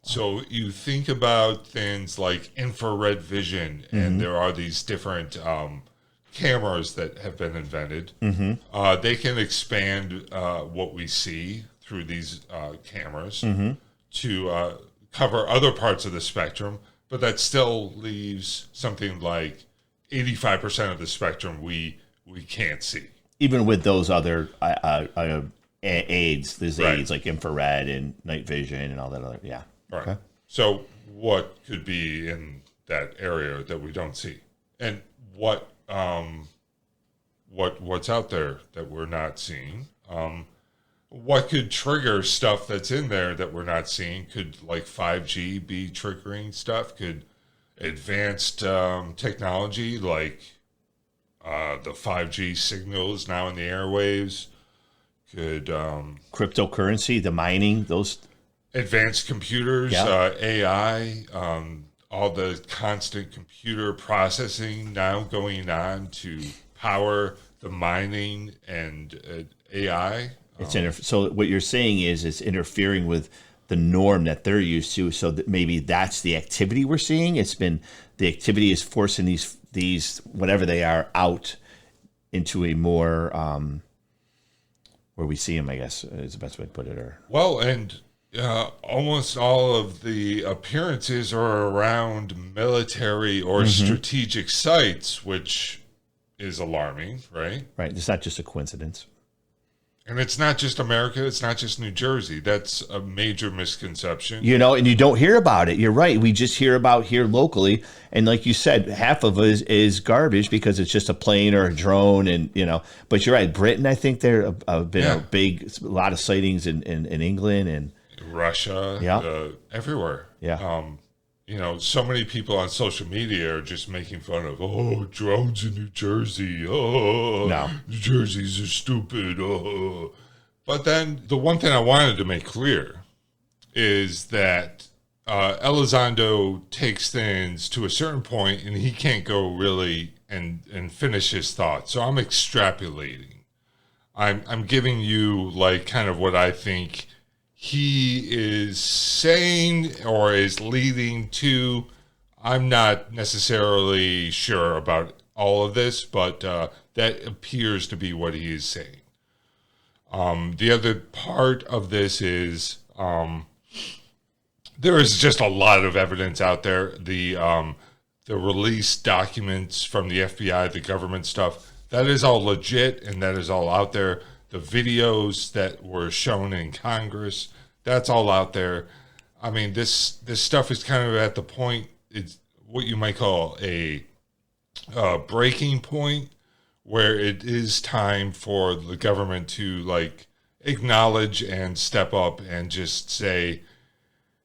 So you think about things like infrared vision, and there are these different cameras that have been invented. They can expand what we see through these cameras to cover other parts of the spectrum, but that still leaves something like 85% of the spectrum we can't see. Even with those other aids, there's Right. aids like infrared and night vision and all that other, Right. Okay. So what could be in that area that we don't see, and what's out there that we're not seeing? What could trigger stuff that's in there that we're not seeing? Could like 5G be triggering stuff? Could advanced technology like the 5G signals now in the airwaves could Cryptocurrency, the mining, those. advanced computers, Yeah. AI, all the constant computer processing now going on to power the mining and AI. So what you're saying is it's interfering with the norm that they're used to. So that maybe that's the activity we're seeing. It's been the activity is forcing these whatever they are out into a more where we see them, I guess is the best way to put it. Or Well, and almost all of the appearances are around military or strategic sites, which is alarming, right? right, it's not just a coincidence. And it's not just America, it's not just New Jersey. That's a major misconception. You know, and you don't hear about it. You're right. We just hear about here locally. And like you said, half of it is garbage because it's just a plane or a drone. And, you know, but you're right. Britain, I think there have been a lot of sightings in England and Russia, Yeah. everywhere. Yeah. You know, so many people on social media are just making fun of, drones in New Jersey. Oh, No. New Jersey's are stupid. Oh. But then the one thing I wanted to make clear is that Elizondo takes things to a certain point and he can't go really and finish his thought. So I'm extrapolating. I'm giving you like kind of what I think he is saying or is leading to. I'm not necessarily sure about all of this, but that appears to be what he is saying. The other part of this is there is just a lot of evidence out there. The released documents from the FBI, the government stuff, that is all legit and that is all out there. The videos that were shown in Congress, that's all out there. I mean, this stuff is kind of at the point, it's what you might call a breaking point, where it is time for the government to like acknowledge and step up and just say,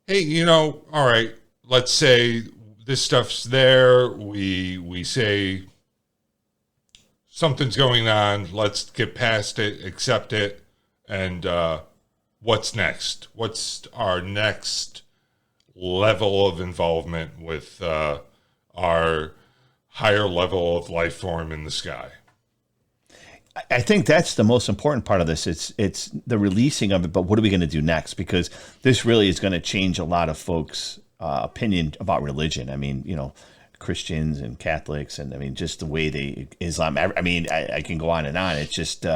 hey, you know, all right, let's say this stuff's there. We say something's going on. Let's get past it, accept it, and what's next? What's our next level of involvement with our higher level of life form in the sky? I think that's the most important part of this. It's the releasing of it, but what are we going to do next? Because this really is going to change a lot of folks' opinion about religion. I mean, you know, Christians and Catholics, and I mean, just the way Islam. I mean, I can go on and on. It's just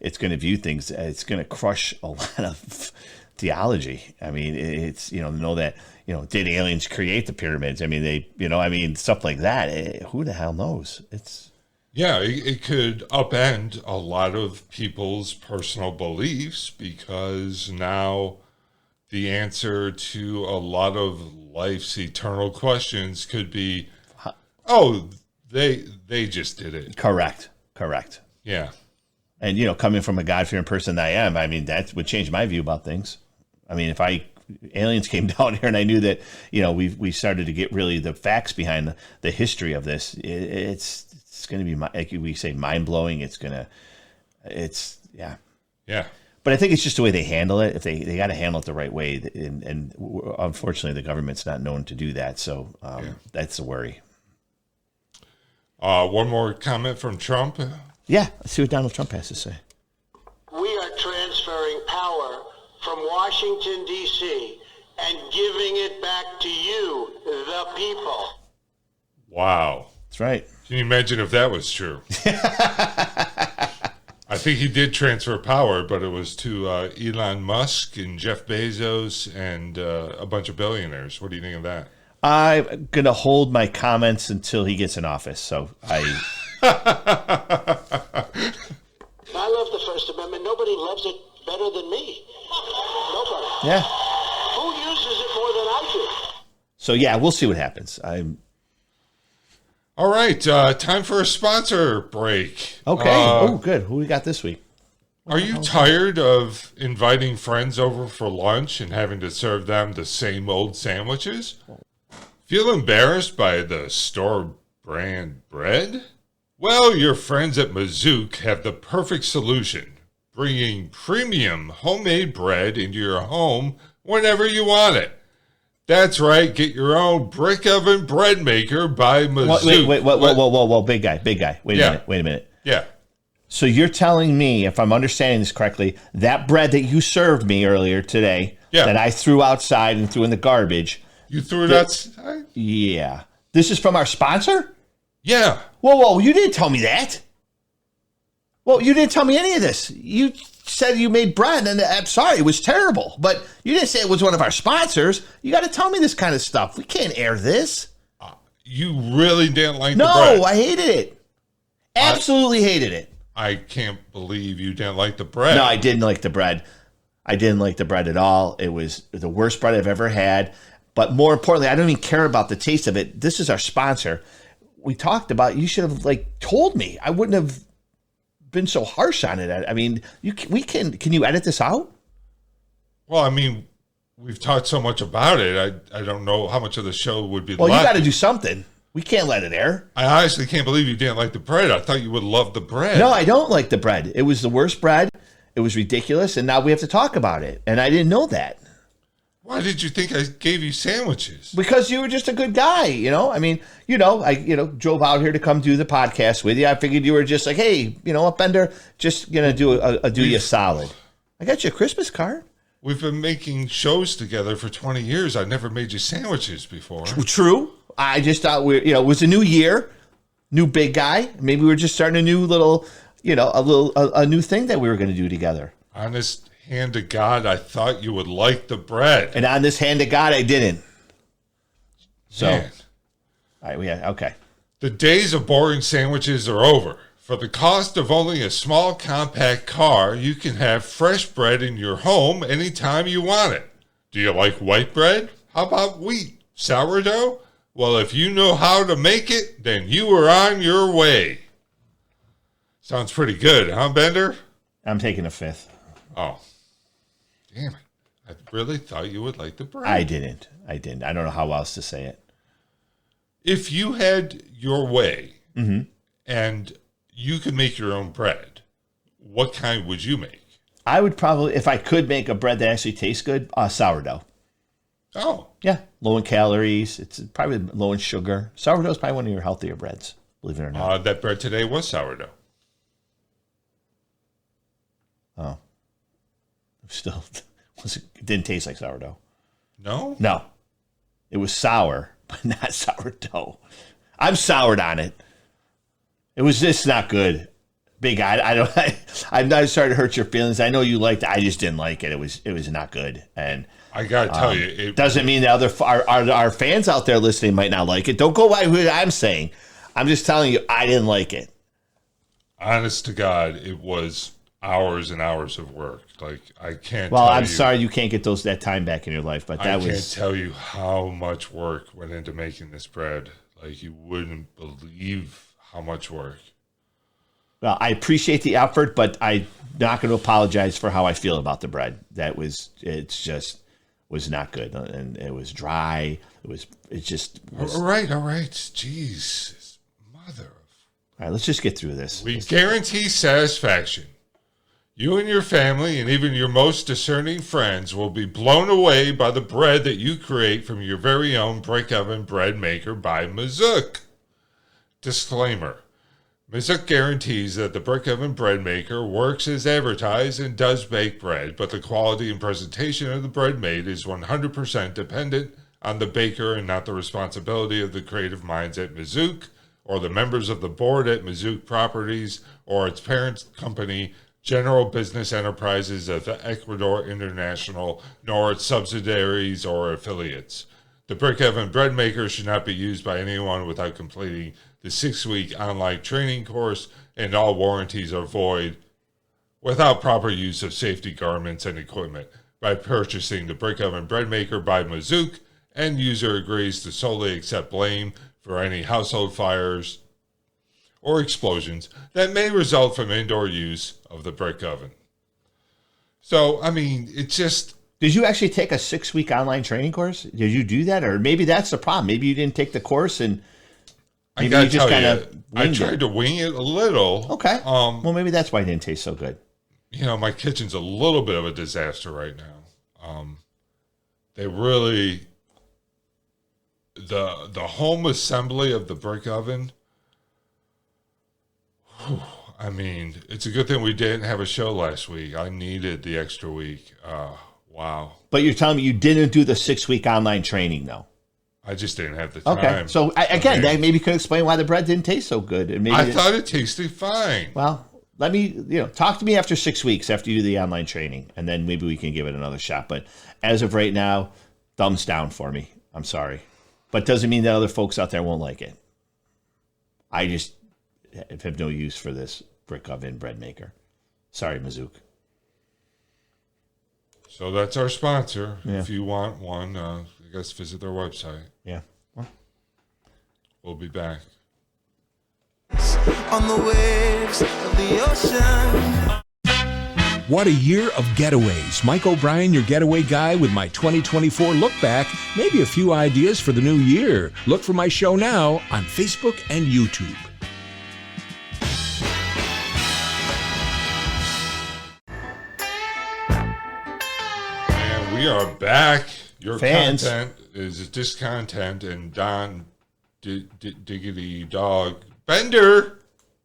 it's going to view things. It's going to crush a lot of theology. I mean, it's, you know that, you know, did aliens create the pyramids? I mean, stuff like that. Who the hell knows? Yeah, it could upend a lot of people's personal beliefs, because now the answer to a lot of life's eternal questions could be, oh, they just did it. Correct. Yeah. And, you know, coming from a God-fearing person that I am, I mean, that would change my view about things. I mean, if aliens came down here and I knew that, you know, we started to get really the facts behind the history of this, it's going to be, like we say, mind-blowing. Yeah. But I think it's just the way they handle it. If they got to handle it the right way, and unfortunately, the government's not known to do that. So that's a worry. One more comment from Trump. Yeah, let's see what Donald Trump has to say. We are transferring power from Washington, D.C., and giving it back to you, the people. Wow. That's right. Can you imagine if that was true? I think he did transfer power, but it was to Elon Musk and Jeff Bezos and a bunch of billionaires. What do you think of that? I'm going to hold my comments until he gets in office. So I love the First Amendment. Nobody loves it better than me. Nobody. Yeah. Who uses it more than I do? So, yeah, we'll see what happens. All right, time for a sponsor break. Okay. Good. Who we got this week? Are you tired of inviting friends over for lunch and having to serve them the same old sandwiches? Feel embarrassed by the store brand bread? Well, your friends at Mazook have the perfect solution. bringing premium homemade bread into your home whenever you want it. That's right, get your own brick oven bread maker by Mizzou. Whoa, big guy. Wait a minute. Yeah. So you're telling me, if I'm understanding this correctly, that bread that you served me earlier today, that I threw outside and threw in the garbage. You threw it outside? Yeah. This is from our sponsor? Yeah. Whoa, you didn't tell me that. Well, you didn't tell me any of this. You said you made bread, and I'm sorry, it was terrible. But you didn't say it was one of our sponsors. You got to tell me this kind of stuff. We can't air this. You really didn't like the bread? No, I hated it. Absolutely hated it. I can't believe you didn't like the bread. No, I didn't like the bread. I didn't like the bread at all. It was the worst bread I've ever had. But more importantly, I don't even care about the taste of it. This is our sponsor. We talked about, you should have told me. I wouldn't have been so harsh on it. I mean, can you edit this out? Well, I mean, we've talked so much about it. I don't know how much of the show would be Well, left. you got to do something. We can't let it air. I honestly can't believe you didn't like the bread. I thought you would love the bread. No, I don't like the bread. It was the worst bread. It was ridiculous, and now we have to talk about it. And I didn't know that. Why did you think I gave you sandwiches? Because you were just a good guy, I mean, I drove out here to come do the podcast with you. I figured you were just like, hey, what, Bender, just gonna do you a solid. I got you a Christmas card. We've been making shows together for 20 years. I never made you sandwiches before. True. I just thought it was a new year, new big guy. Maybe we were just starting a new little, a new thing that we were going to do together. Honest hand to God, I thought you would like the bread. And on this hand to God, I didn't. So, Man. all right, okay. The days of boring sandwiches are over. For the cost of only a small compact car, you can have fresh bread in your home anytime you want it. Do you like white bread? How about wheat? Sourdough? Well, if you know how to make it, then you are on your way. Sounds pretty good, huh, Bender? I'm taking a fifth. Oh, damn it. I really thought you would like the bread. I didn't. I don't know how else to say it. If you had your way and you could make your own bread, what kind would you make? I would probably, if I could make a bread that actually tastes good, sourdough. Oh. Yeah, low in calories. It's probably low in sugar. Sourdough is probably one of your healthier breads, believe it or not. That bread today was sourdough. Oh. Still, it didn't taste like sourdough. No? No. It was sour, but not sourdough. I'm soured on it. It was just not good. Big guy, I'm not sorry to hurt your feelings. I know you liked it. I just didn't like it. It was not good. And I gotta tell you, it doesn't mean that our fans out there listening might not like it. Don't go by what I'm saying. I'm just telling you, I didn't like it. Honest to God, it was hours and hours of work. Like, I can't. Well, tell I'm you, sorry you can't get that time back in your life, but I can't tell you how much work went into making this bread. Like, you wouldn't believe how much work. Well, I appreciate the effort, but I'm not going to apologize for how I feel about the bread. It just was not good, and it was dry. It just was. All right. Jeez, mother of. All right, let's just get through this. We guarantee satisfaction. You and your family, and even your most discerning friends, will be blown away by the bread that you create from your very own brick oven bread maker by Mizzou. Disclaimer. Mizzou guarantees that the brick oven bread maker works as advertised and does bake bread, but the quality and presentation of the bread made is 100% dependent on the baker and not the responsibility of the creative minds at Mizzou or the members of the board at Mizzou Properties or its parent company, General Business Enterprises of Ecuador International, nor its subsidiaries or affiliates. The brick oven bread maker should not be used by anyone without completing the 6-week online training course, and all warranties are void without proper use of safety garments and equipment. By purchasing the brick oven bread maker by Mizzou, end user agrees to solely accept blame for any household fires or explosions that may result from indoor use of the brick oven. So, I mean, it's just... Did you actually take a 6-week online training course? Did you do that? Or maybe that's the problem. Maybe you didn't take the course and maybe I you just kind of I tried to wing it a little. Okay. Well, maybe that's why it didn't taste so good. my kitchen's a little bit of a disaster right now. They really, the home assembly of the brick oven, I mean, it's a good thing we didn't have a show last week. I needed the extra week. Wow. But you're telling me you didn't do the 6-week online training, though? I just didn't have the time. Okay. So, again, that maybe could explain why the bread didn't taste so good. And maybe I thought it tasted fine. Well, let me, talk to me after 6 weeks after you do the online training, and then maybe we can give it another shot. But as of right now, thumbs down for me. I'm sorry. But doesn't mean that other folks out there won't like it. I just have no use for this brick oven bread maker. Sorry, Mazook. So that's our sponsor. Yeah. If you want one, I guess visit their website. Yeah. Well, we'll be back. On the waves of the ocean. What a year of getaways. Mike O'Brien, your getaway guy, with my 2024 look back. Maybe a few ideas for the new year. Look for my show now on Facebook and YouTube. And we are back. Your Fans. content is DIScontent and Don Diggity Dog Bender.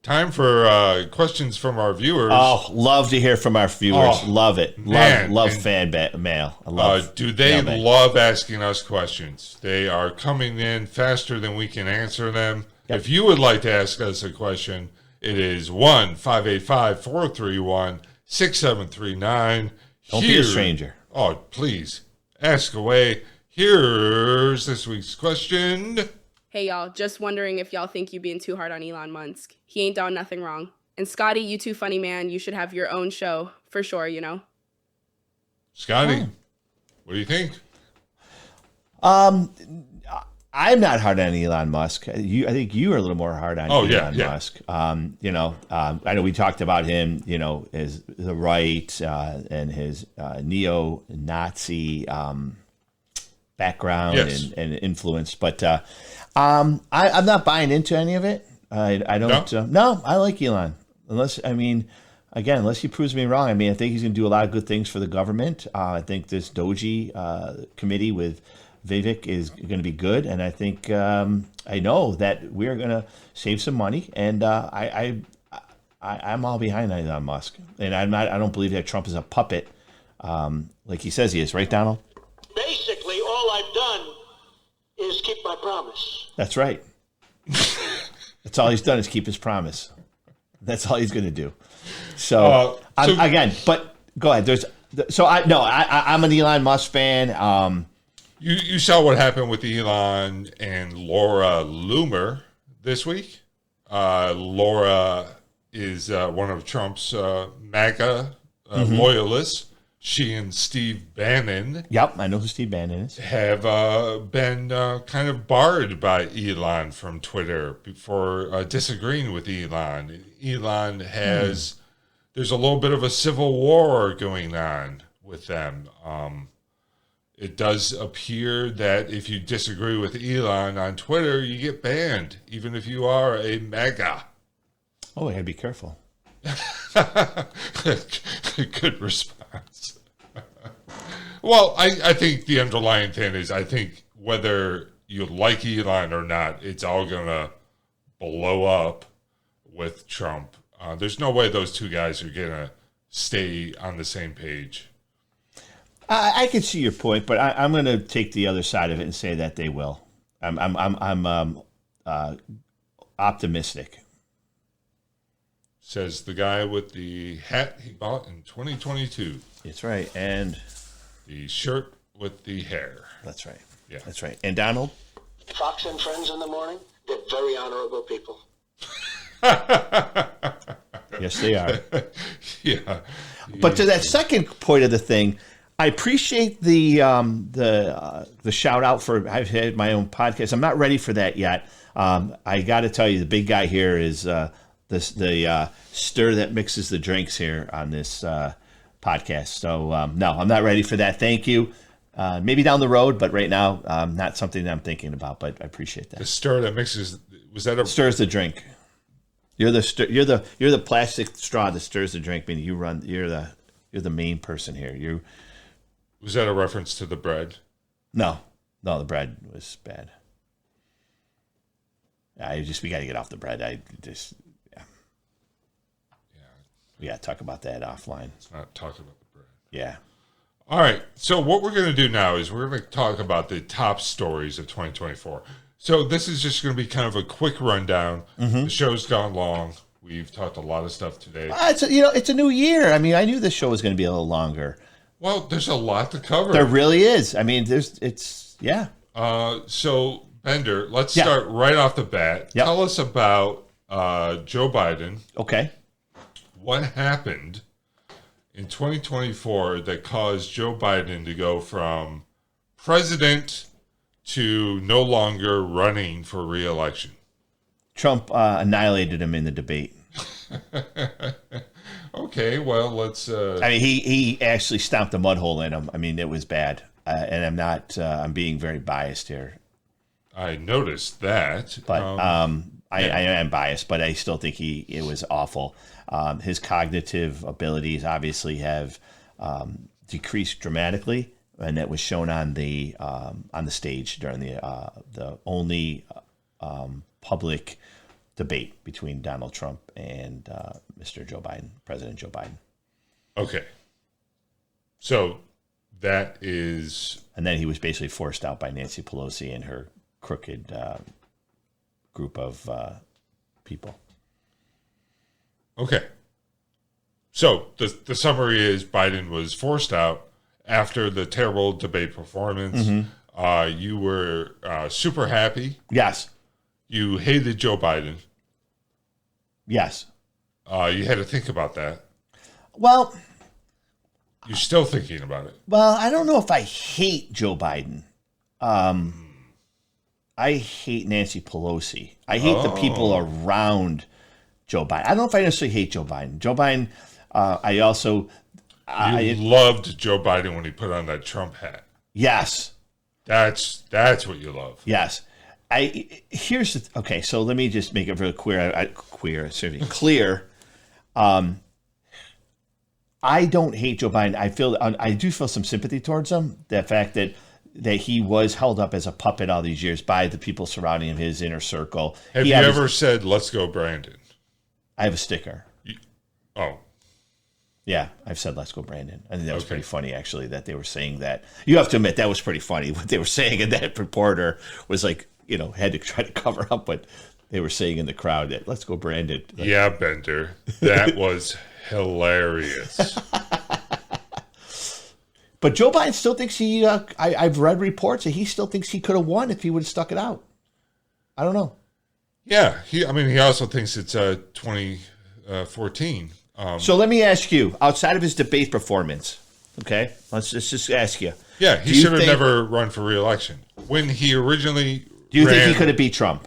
Time for questions from our viewers. Oh, love to hear from our viewers. Oh, love it. man. Love fan mail. I love do they mailbag. love asking us questions? They are coming in faster than we can answer them. Yep. If you would like to ask us a question, it is 1-585-431-6739. Don't be a stranger. Oh, please. Ask away. Here's this week's question. Hey, y'all, just wondering if y'all think you being too hard on Elon Musk. He ain't done nothing wrong. And Scotty, you too funny, man. You should have your own show, for sure, Scotty, what do you think? I'm not hard on Elon Musk. I think you are a little more hard on Elon Musk. I know we talked about him, as the right and his neo-Nazi background and influence, but I'm not buying into any of it. I don't. No, I like Elon. Unless he proves me wrong. I think he's going to do a lot of good things for the government. I think this Doji committee with Vivek is going to be good, and I think I know that we're going to save some money. And I'm all behind Elon Musk, and I don't believe that Trump is a puppet, like he says he is. Right, Donald? Basically, all I've done is keep my promise. That's right. That's all he's done is keep his promise. That's all he's going to do. But go ahead. I'm an Elon Musk fan. You saw what happened with Elon and Laura Loomer this week. Laura is one of Trump's MAGA loyalists. She and Steve Bannon. Yep, I know who Steve Bannon is. Have been kind of barred by Elon from Twitter for disagreeing with Elon. Elon has, there's a little bit of a civil war going on with them. It does appear that if you disagree with Elon on Twitter, you get banned, even if you are a MAGA. Oh, I gotta be careful. Good response. Well, I think the underlying thing is, I think whether you like Elon or not, it's all going to blow up with Trump. There's no way those two guys are going to stay on the same page. I can see your point, but I'm going to take the other side of it and say that they will. I'm optimistic. Says the guy with the hat he bought in 2022. That's right, and the shirt with the hair. That's right. Yeah, that's right. And Donald? Fox and Friends in the morning, they're very honorable people. Yes, they are. Yeah. But to that second point of the thing, I appreciate the shout out for. I've had my own podcast. I'm not ready for that yet. I got to tell you, the big guy here is the stir that mixes the drinks here on this podcast. So no, I'm not ready for that. Thank you. Maybe down the road, but right now, not something that I'm thinking about. But I appreciate that. The stir that mixes, was that a stirs the drink? You're the plastic straw that stirs the drink. Meaning you're the main person here. Was that a reference to the bread? No, the bread was bad. We got to get off the bread. We got to talk about that offline. Let's not talk about the bread. Yeah. All right. So what we're going to do now is we're going to talk about the top stories of 2024. So this is just going to be kind of a quick rundown. The show's gone long. We've talked a lot of stuff today. It's a new year. I mean, I knew this show was going to be a little longer. Well, there's a lot to cover. There really is. I mean, yeah. So Bender, let's start right off the bat. Yep. Tell us about Joe Biden. Okay. What happened in 2024 that caused Joe Biden to go from president to no longer running for re-election? Trump annihilated him in the debate. Okay, well, let's... I mean, he actually stomped a mud hole in him. I mean, it was bad. And I'm being very biased here. I noticed that. But I am biased, but I still think it was awful. His cognitive abilities obviously have decreased dramatically, and that was shown on the stage during the only public debate between Donald Trump and Mr. Joe Biden, President Joe Biden. Okay. So that is... And then he was basically forced out by Nancy Pelosi and her crooked group of people. Okay. So the summary is Biden was forced out after the terrible debate performance. You were super happy. Yes. You hated Joe Biden. Yes. You had to think about that. Well, you're still thinking about it. Well, I don't know if I hate Joe Biden. I hate Nancy Pelosi. I hate the people around Joe Biden. I don't know if I necessarily hate Joe Biden. Joe Biden, I also... You loved Joe Biden when he put on that Trump hat. Yes. That's what you love. Yes. Okay, so let me just make it real clear. I don't hate Joe Biden. I do feel some sympathy towards him. The fact that he was held up as a puppet all these years by the people surrounding him, his inner circle. Have you ever said, "Let's go, Brandon"? I have a sticker. Oh. Yeah, I've said "Let's go, Brandon." I think that was pretty funny, actually, that they were saying that. You have to admit, that was pretty funny, what they were saying, and that reporter was like, had to try to cover up what they were saying in the crowd, that "Let's go, Brandon." Like, yeah, Bender. That was hilarious. But Joe Biden still thinks I've read reports that he still thinks he could have won if he would have stuck it out. I don't know. Yeah, he also thinks it's 2014. So let me ask you, outside of his debate performance, okay, let's just ask you. Yeah, he should have never run for re-election. When he originally Do you think he could have beat Trump?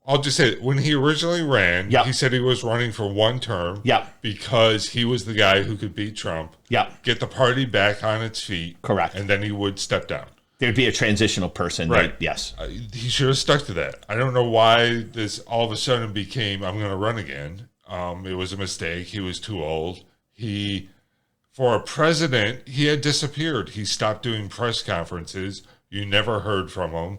I'll just say, when he originally ran, Yep. he said he was running for one term because he was the guy who could beat Trump, get the party back on its feet, correct, and then he would step down. There'd be a transitional person. Right. Yes. He should have stuck to that. I don't know why this all of a sudden became, I'm going to run again. It was a mistake. He was too old. For a president, he had disappeared. He stopped doing press conferences. You never heard from him.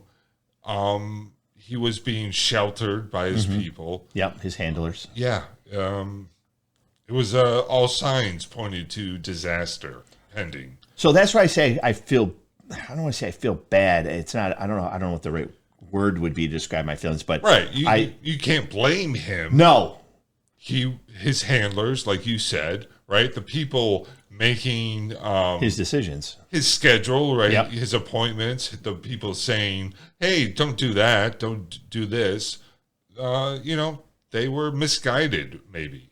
He was being sheltered by his people. Yep, his handlers. Yeah. It was all signs pointed to disaster pending. So that's why I say I don't want to say I feel bad. It's not, I don't know what the right word would be to describe my feelings, but right. You can't blame him. No. His handlers, like you said, right? The people making his decisions, his schedule, right? Yep. His appointments, the people saying, "Hey, don't do that, don't do this." They were misguided, maybe.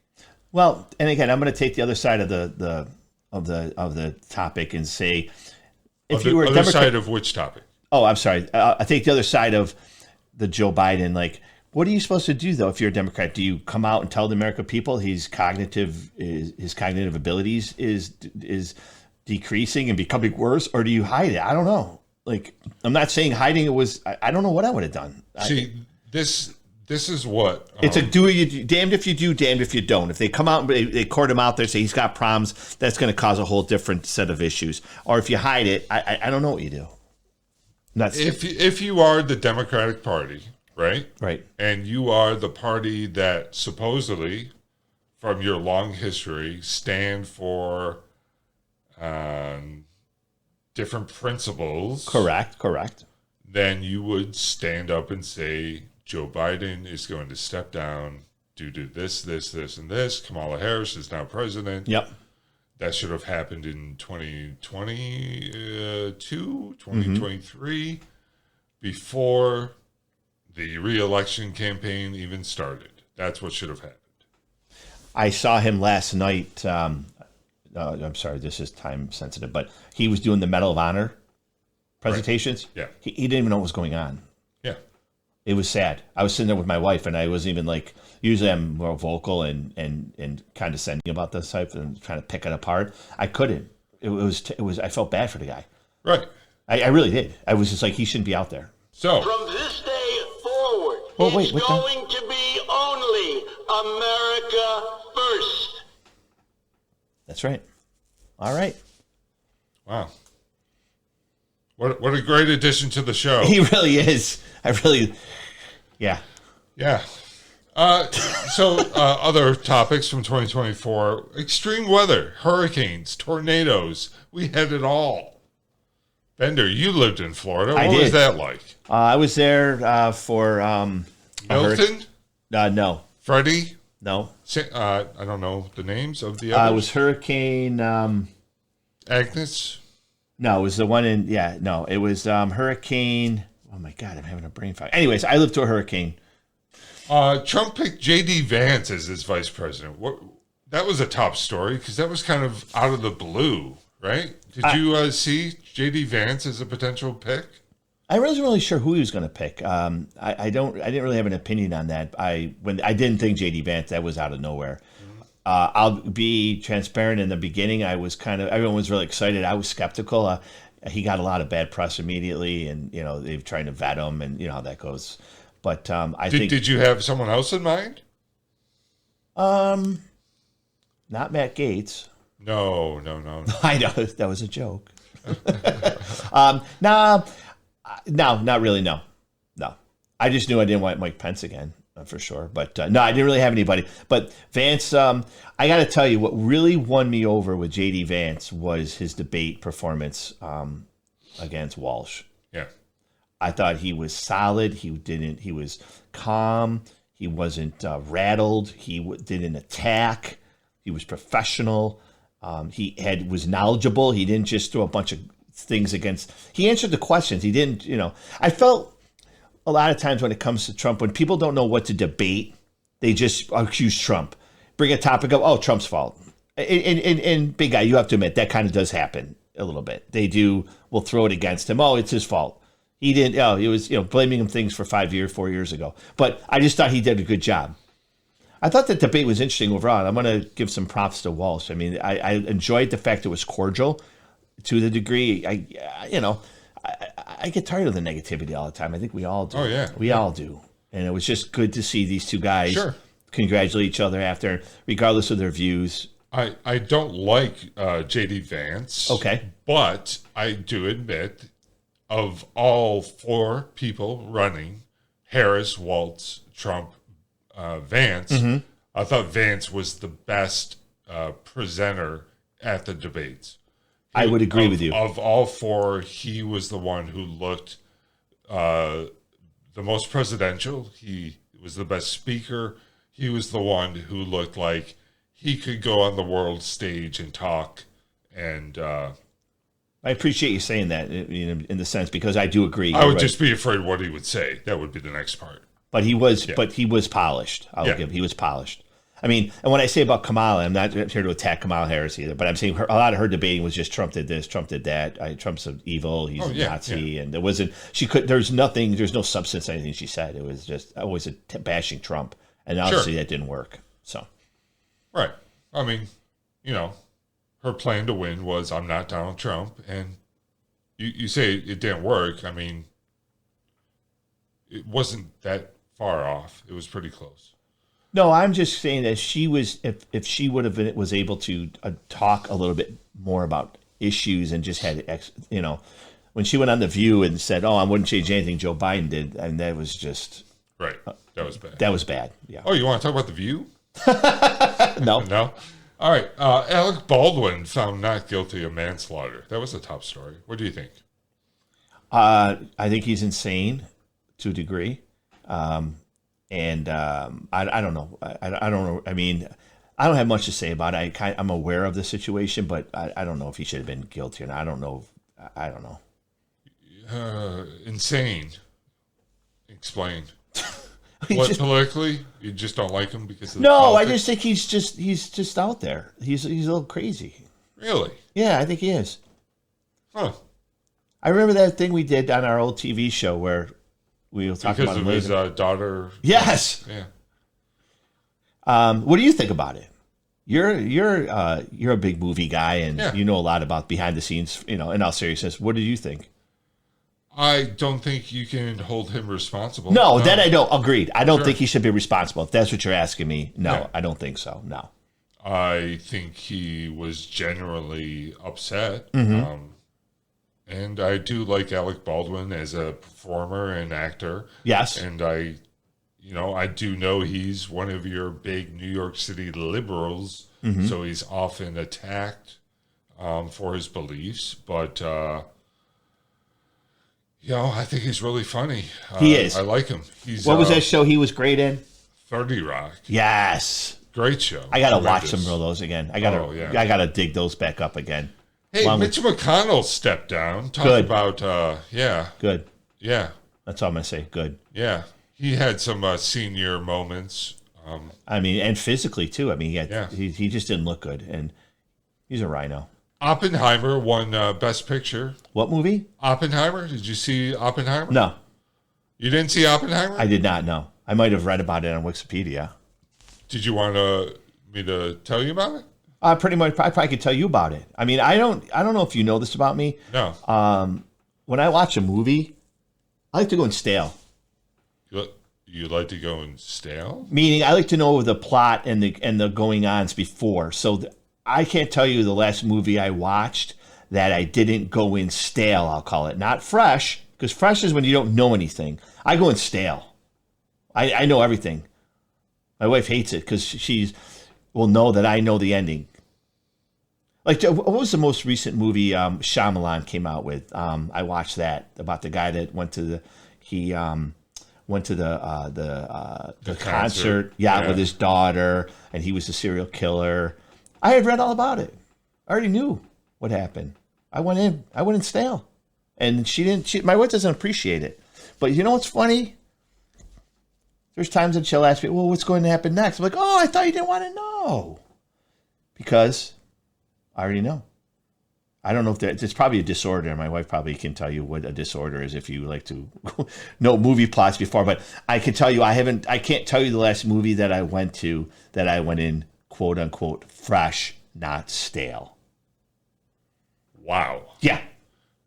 Well, and again, I'm going to take the other side of the topic and say, if you were a Democrat, side of which topic? Oh, I'm sorry. I think the other side of the Joe Biden, like, what are you supposed to do though if you're a Democrat? Do you come out and tell the American people his cognitive abilities is decreasing and becoming worse, or do you hide it? I don't know. Like, I'm not saying hiding it was. I don't know what I would have done. See, this this is what It's a damned if you do, damned if you don't. If they come out and they court him out there, say he's got problems, that's going to cause a whole different set of issues. Or if you hide it, I don't know what you do. if you are the Democratic Party, right? Right. And you are the party that supposedly, from your long history, stand for different principles. Correct. Then you would stand up and say, Joe Biden is going to step down due to this, and this. Kamala Harris is now president. Yep. That should have happened in 2022, 2023, before the re-election campaign even started. That's what should have happened. I saw him last night. I'm sorry, this is time sensitive, but he was doing the Medal of Honor presentations. Right. Yeah. He didn't even know what was going on. Yeah. It was sad. I was sitting there with my wife, and I wasn't even like, usually I'm more vocal and condescending about this type and trying to pick it apart. I couldn't. It was. I felt bad for the guy. Right. I really did. I was just like, he shouldn't be out there. So From this day forward, wait, it's what the- going to be only America first. That's right. All right. wow. What a great addition to the show. He really is. Yeah. Yeah. Other topics from 2024: extreme weather, hurricanes, tornadoes. We had it all. Bender, you lived in Florida. I What was did. that like? I was there for Milton, no, Freddie. no. I don't know the names of the It others. was Hurricane. Agnes. No, it was the one in. Yeah, no, it was Hurricane. Oh my God, I'm having a brain fog. Anyways, I lived through a hurricane. Trump picked JD Vance as his vice president. That was a top story because that was kind of out of the blue, right? Did you see JD Vance as a potential pick? I wasn't really sure who he was going to pick. I didn't really have an opinion on that. I didn't think JD Vance. That was out of nowhere. I'll be transparent. In the beginning, I was everyone was really excited. I was skeptical. He got a lot of bad press immediately, and they've tried to vet him, and you know how that goes. But I think Did you have someone else in mind? not Matt Gaetz. No. I know that was a joke. No, not really. No. I just knew I didn't want Mike Pence again for sure. But no, I didn't really have anybody. But Vance, I got to tell you, what really won me over with JD Vance was his debate performance against Walsh. Yeah. I thought he was solid. He was calm. He wasn't rattled. He didn't attack. He was professional. He was knowledgeable. He didn't just throw a bunch of things against. He answered the questions. He didn't, I felt a lot of times when it comes to Trump, when people don't know what to debate, they just accuse Trump. Bring a topic up, oh, Trump's fault. And big guy, you have to admit, that kind of does happen a little bit. They will throw it against him. Oh, it's his fault. He didn't, it was, blaming him things for 4 years ago. But I just thought he did a good job. I thought the debate was interesting overall. I'm going to give some props to Walsh. I mean, I enjoyed the fact it was cordial to the degree. I get tired of the negativity all the time. I think we all do. Oh, yeah. We all do. And it was just good to see these two guys congratulate each other after, regardless of their views. I don't like JD Vance. Okay. But I do admit, of all four people running, Harris, Waltz, Trump, Vance, I thought Vance was the best presenter at the debates. I would agree with you. Of all four, he was the one who looked the most presidential. He was the best speaker. He was the one who looked like he could go on the world stage and talk. And I appreciate you saying that in the sense, because I do agree. I would right? just be afraid what he would say. That would be the next part. But he was polished. He was polished. I mean, and when I say about Kamala, I'm not here to attack Kamala Harris either, but I'm saying a lot of her debating was just Trump did this, Trump did that. Trump's evil, he's a Nazi, and there's no substance to anything she said. It was just always bashing Trump, and obviously that didn't work. So, right. I mean, her plan to win was, I'm not Donald Trump, and you say it didn't work. I mean, it wasn't that far off. It was pretty close. No, I'm just saying that she was, if she would have been, was able to talk a little bit more about issues and just had, when she went on The View and said, "Oh, I wouldn't change anything Joe Biden did," and that was just right. That was bad. That was bad. Yeah. Oh, you want to talk about The View? No. No. All right. Alec Baldwin found not guilty of manslaughter. That was the top story. What do you think? I think he's insane to a degree. And I don't know. I don't know. I mean, I don't have much to say about it. I'm aware of the situation, but I don't know if he should have been guilty or not. I don't know. I don't know. Insane. Explain. Just, Politically, you just don't like him because of the no, politics? I just think he's just out there. He's a little crazy. Really? Yeah, I think he is. Huh. I remember that thing we did on our old TV show where we were talking Because about of his him. daughter. Yes. Yeah. What do you think about it? You're a big movie guy, and you know a lot about behind the scenes. In all seriousness, what do you think? I don't think you can hold him responsible. No, that I don't. Agreed. I don't Sure. think he should be responsible. If that's what you're asking me, no, Yeah. I don't think so. No. I think he was generally upset. Mm-hmm. And I do like Alec Baldwin as a performer and actor. Yes. And I do know he's one of your big New York City liberals, Mm-hmm. so he's often attacked for his beliefs. But, I think he's really funny. He is. I like him. What was that show he was great in? 30 Rock. Yes. Great show. I gotta watch Tremendous. some of those again. I gotta dig those back up again. Hey, Along Mitch McConnell stepped down. Talk Good. about, Good. yeah. That's all I'm gonna say. Good. Yeah, he had some senior moments. I mean, and physically too. I mean, Yeah. he just didn't look good, and he's a rhino. Oppenheimer won Best Picture. What movie? Oppenheimer? Did you see Oppenheimer? No, You didn't see Oppenheimer? I did not know. I might have read about it on Wikipedia. Did you want me to tell you about it? Pretty much. I probably could tell you about it. I mean, I don't know if you know this about me. No. When I watch a movie, I like to go in stale. You like to go in stale? Meaning, I like to know the plot and the going ons before. So I can't tell you the last movie I watched that I didn't go in stale. I'll call it, not fresh, because fresh is when you don't know anything. I go in stale. I know everything. My wife hates it because she will know that I know the ending. Like, what was the most recent movie Shyamalan came out with? I watched that about the guy that went to the concert, with his daughter, and he was a serial killer. I had read all about it. I already knew what happened. I went in stale, and she didn't. My wife doesn't appreciate it. But you know what's funny? There's times that she'll ask me, "Well, what's going to happen next?" I'm like, "Oh, I thought you didn't want to know," because I already know. I don't know if it's probably a disorder. My wife probably can tell you what a disorder is if you like to know movie plots before. But I can tell you, I can't tell you the last movie that I went to that I went in quote unquote fresh, not stale. Wow. Yeah.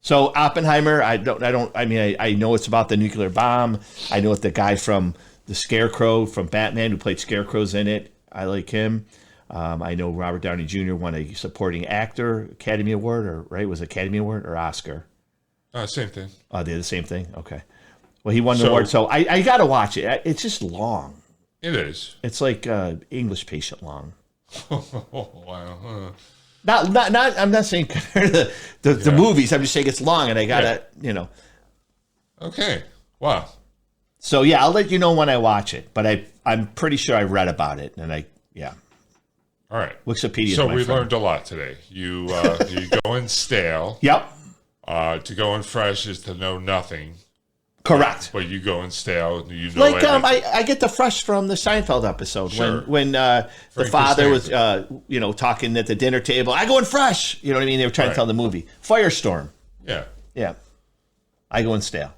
So Oppenheimer, I know it's about the nuclear bomb. I know it's the guy from the Scarecrow from Batman who played Scarecrow's in it. I like him. I know Robert Downey Jr. won a supporting actor Academy Award, was it Academy Award or Oscar? Same thing. Oh, they're the same thing? Okay. Well, he won the award, so I got to watch it. It's just long. It is. It's like English Patient long. Wow. Not. I'm not saying compare the movies. I'm just saying it's long, and I gotta, Okay. Wow. So yeah, I'll let you know when I watch it. But I'm pretty sure I read about it, and All right. Wikipedia. So we learned a lot today. You go in stale. Yep. To go in fresh is to know nothing. Correct. But you go in stale. You know Like everything. I get the fresh from the Seinfeld episode Sure. when the father was Costanza. talking at the dinner table. I go in fresh. You know what I mean? They were trying to tell the movie Firestorm. Yeah. Yeah. I go in stale.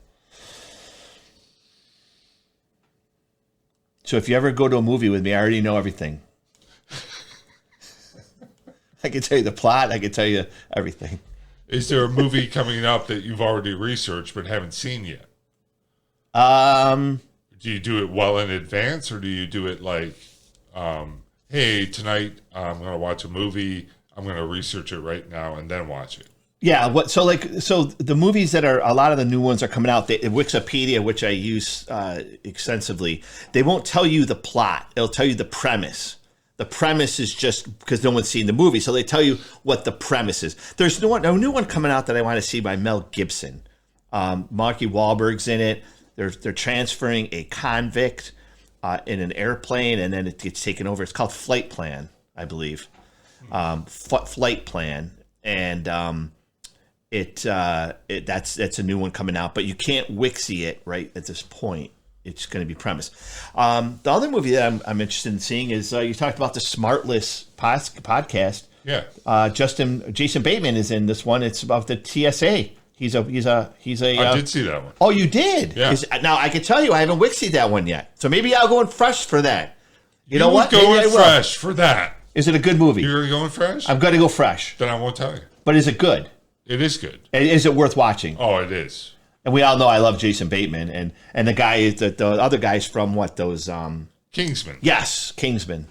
So if you ever go to a movie with me, I already know everything. I can tell you the plot. I can tell you everything. Is there a movie coming up that you've already researched but haven't seen yet? do you do it well in advance, or do you do it like, hey, tonight I'm going to watch a movie, I'm going to research it right now and then watch it? Yeah, so the movies that are, a lot of the new ones are coming out. Wikipedia, which I use extensively, they won't tell you the plot. It'll tell you the premise. The premise is just because no one's seen the movie, so they tell you what the premise is. There's a new one coming out that I want to see by Mel Gibson. Marky Wahlberg's in it. They're transferring a convict in an airplane, and then it gets taken over. It's called Flight Plan, I believe. Flight Plan, and that's a new one coming out, but you can't Wixie it right at this point. It's going to be premise. The other movie that I'm interested in seeing is you talked about the Smartless podcast. Yeah. Jason Bateman is in this one. It's about the TSA. He's a. I did see that one. Oh, you did? Yeah. Now I can tell you I haven't Wixied that one yet, so maybe I'll go in fresh for that. You know what? Going fresh for that. Is it a good movie? You're going fresh? I'm going to go fresh. Then I won't tell you. But is it good? It is good. Is it worth watching? Oh, it is. And we all know I love Jason Bateman, and the guy, the other guys from what, those Kingsman. Yes, Kingsman.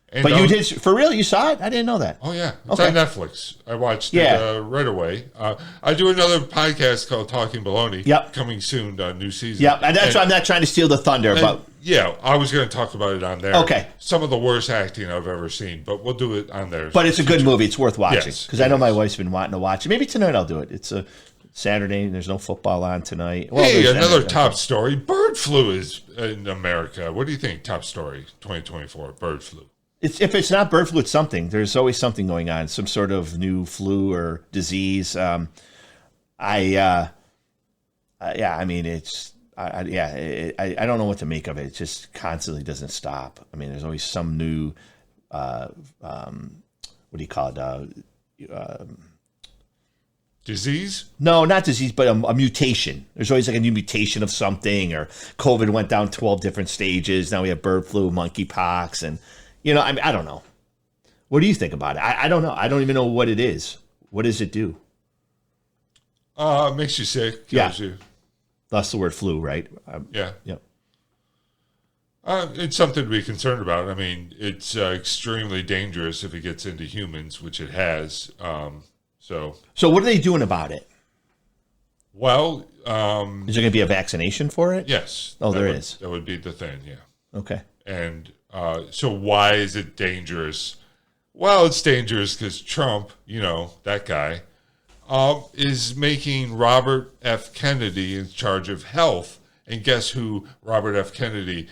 And but you did, for real? You saw it? I didn't know that. Oh yeah, it's Okay. on Netflix. I watched it right away. I do another podcast called Talking Baloney. Yep. Coming soon, new season. Yep, and that's why I'm not trying to steal the thunder, but yeah, I was going to talk about it on there. Okay. Some of the worst acting I've ever seen, but we'll do it on there. but it's a good movie. It's worth watching Yes, because I know it my is. wife's been wanting to watch it. Maybe tonight I'll do it. It's a Saturday. There's no football on tonight. Well, Hey, there's another NFL. top story. Bird flu is in America. What do you think? Top story 2024, bird flu. If it's not bird flu, it's something. There's always something going on, some sort of new flu or disease. I mean, it's. I don't know what to make of it. It just constantly doesn't stop. I mean, there's always some new, what do you call it? Disease? No, not disease, but a mutation. There's always like a new mutation of something, or COVID went down 12 different stages. Now we have bird flu, monkeypox, and, I mean, I don't know. What do you think about it? I don't know. I don't even know what it is. What does it do? It makes you sick. Kills you. That's the word flu, right? Yeah. Yep. It's something to be concerned about. I mean, it's extremely dangerous if it gets into humans, which it has. So what are they doing about it? Well, Is there going to be a vaccination for it? yes. Oh, there is. is. That would be the thing, yeah. Okay. And so why is it dangerous? Well, it's dangerous because Trump, that guy, is making Robert F. Kennedy in charge of health. And guess who Robert F. Kennedy,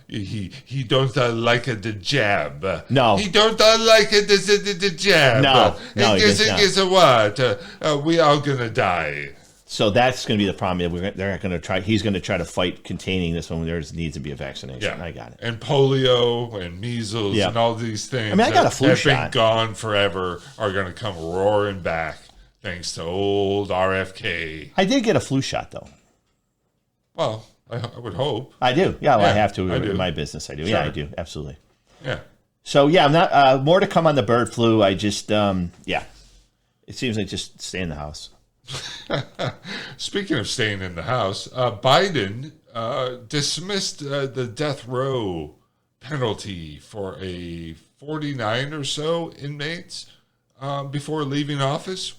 he don't like the jab. No. He don't like the jab. No, And he does not. guess what? We all gonna die. So that's going to be the problem. They're going to try. He's going to try to fight containing this one when there needs to be a vaccination. Yeah, I got it. And polio and measles Yeah. and all these things. I mean, I got a flu that have shot. been gone forever are going to come roaring back thanks to old RFK. I did get a flu shot though. Well, I would hope. I do. Yeah, well, I Yeah, have to I do. in my business. I do. Sure. Yeah, I do. Absolutely. Yeah. So yeah, I'm not more to come on the bird flu. I just it seems like just stay in the house. Speaking of staying in the house, Biden dismissed the death row penalty for a 49 or so inmates before leaving office.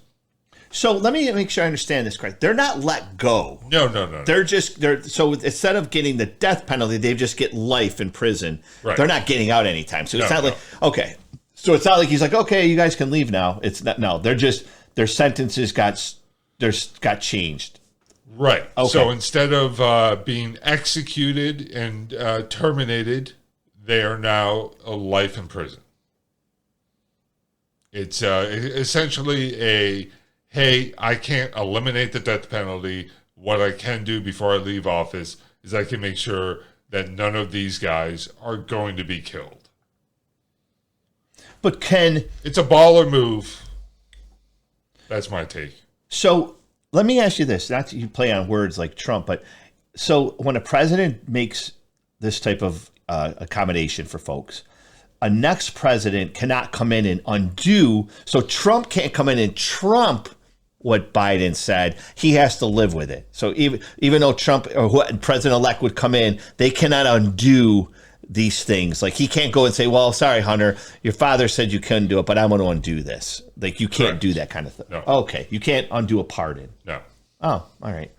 So let me make sure I understand this correct. They're not let go. No. They're so instead of getting the death penalty, they just get life in prison. Right. They're not getting out anytime. So it's No, not no. like okay. So it's not like he's like, okay, you guys can leave now. It's not. No, they're just their sentences got changed. Right. Okay. So instead of being executed and terminated, they are now a life in prison. It's essentially a, hey, I can't eliminate the death penalty. What I can do before I leave office is I can make sure that none of these guys are going to be killed. But It's a baller move. That's my take. so let me ask you this: not that you play on words like Trump, but so when a president makes this type of accommodation for folks, a next president cannot come in and undo. So Trump can't come in and trump what Biden said, he has to live with it. So even though Trump or President-elect would come in, they cannot undo these things. Like, he can't go and say, well, sorry, Hunter, your father said you couldn't do it, but I'm going to undo this. Like, you can't do that kind of thing. No. Okay. You can't undo a pardon. No. Oh, all right.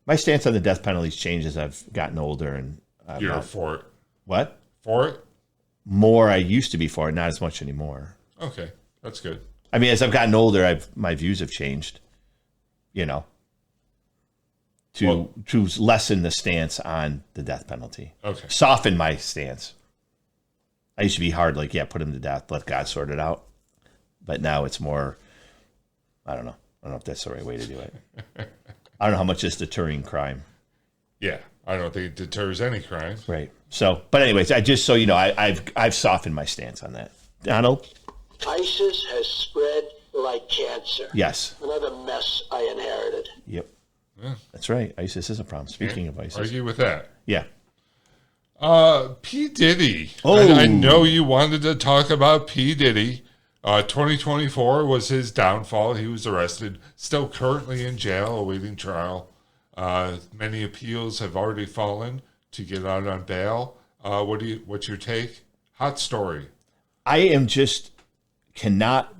My stance on the death penalty's changed as I've gotten older. And You're for it. What? For it? More I used to be for it, not as much anymore. Okay. That's good. I mean, as I've gotten older, my views have changed, you know, to lessen the stance on the death penalty. Okay. Soften my stance. I used to be hard, like, yeah, put him to death, let God sort it out. But now it's more, I don't know. I don't know if that's the right way to do it. I don't know how much is deterring crime. Yeah, I don't think it deters any crime. Right. So, but anyways, I just, so you know, I've softened my stance on that. Donald? ISIS has spread like cancer. Yes. Another mess I inherited. Yep. Yeah. That's right. ISIS is a problem. Speaking of ISIS. Argue with that. Yeah. P. Diddy. Oh. I know you wanted to talk about P. Diddy. 2024 was his downfall. He was arrested, still currently in jail, awaiting trial. Many appeals have already fallen to get out on bail. What's your take? Hot story. I am just cannot.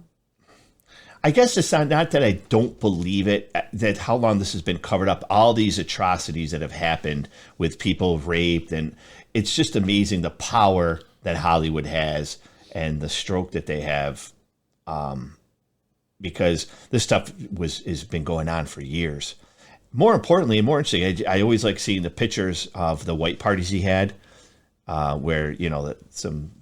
I guess it's not that I don't believe it, that how long this has been covered up, all these atrocities that have happened with people raped, and it's just amazing the power that Hollywood has and the stroke that they have, because this stuff has been going on for years. More importantly and more interesting, I always like seeing the pictures of the white parties he had, where, you know, some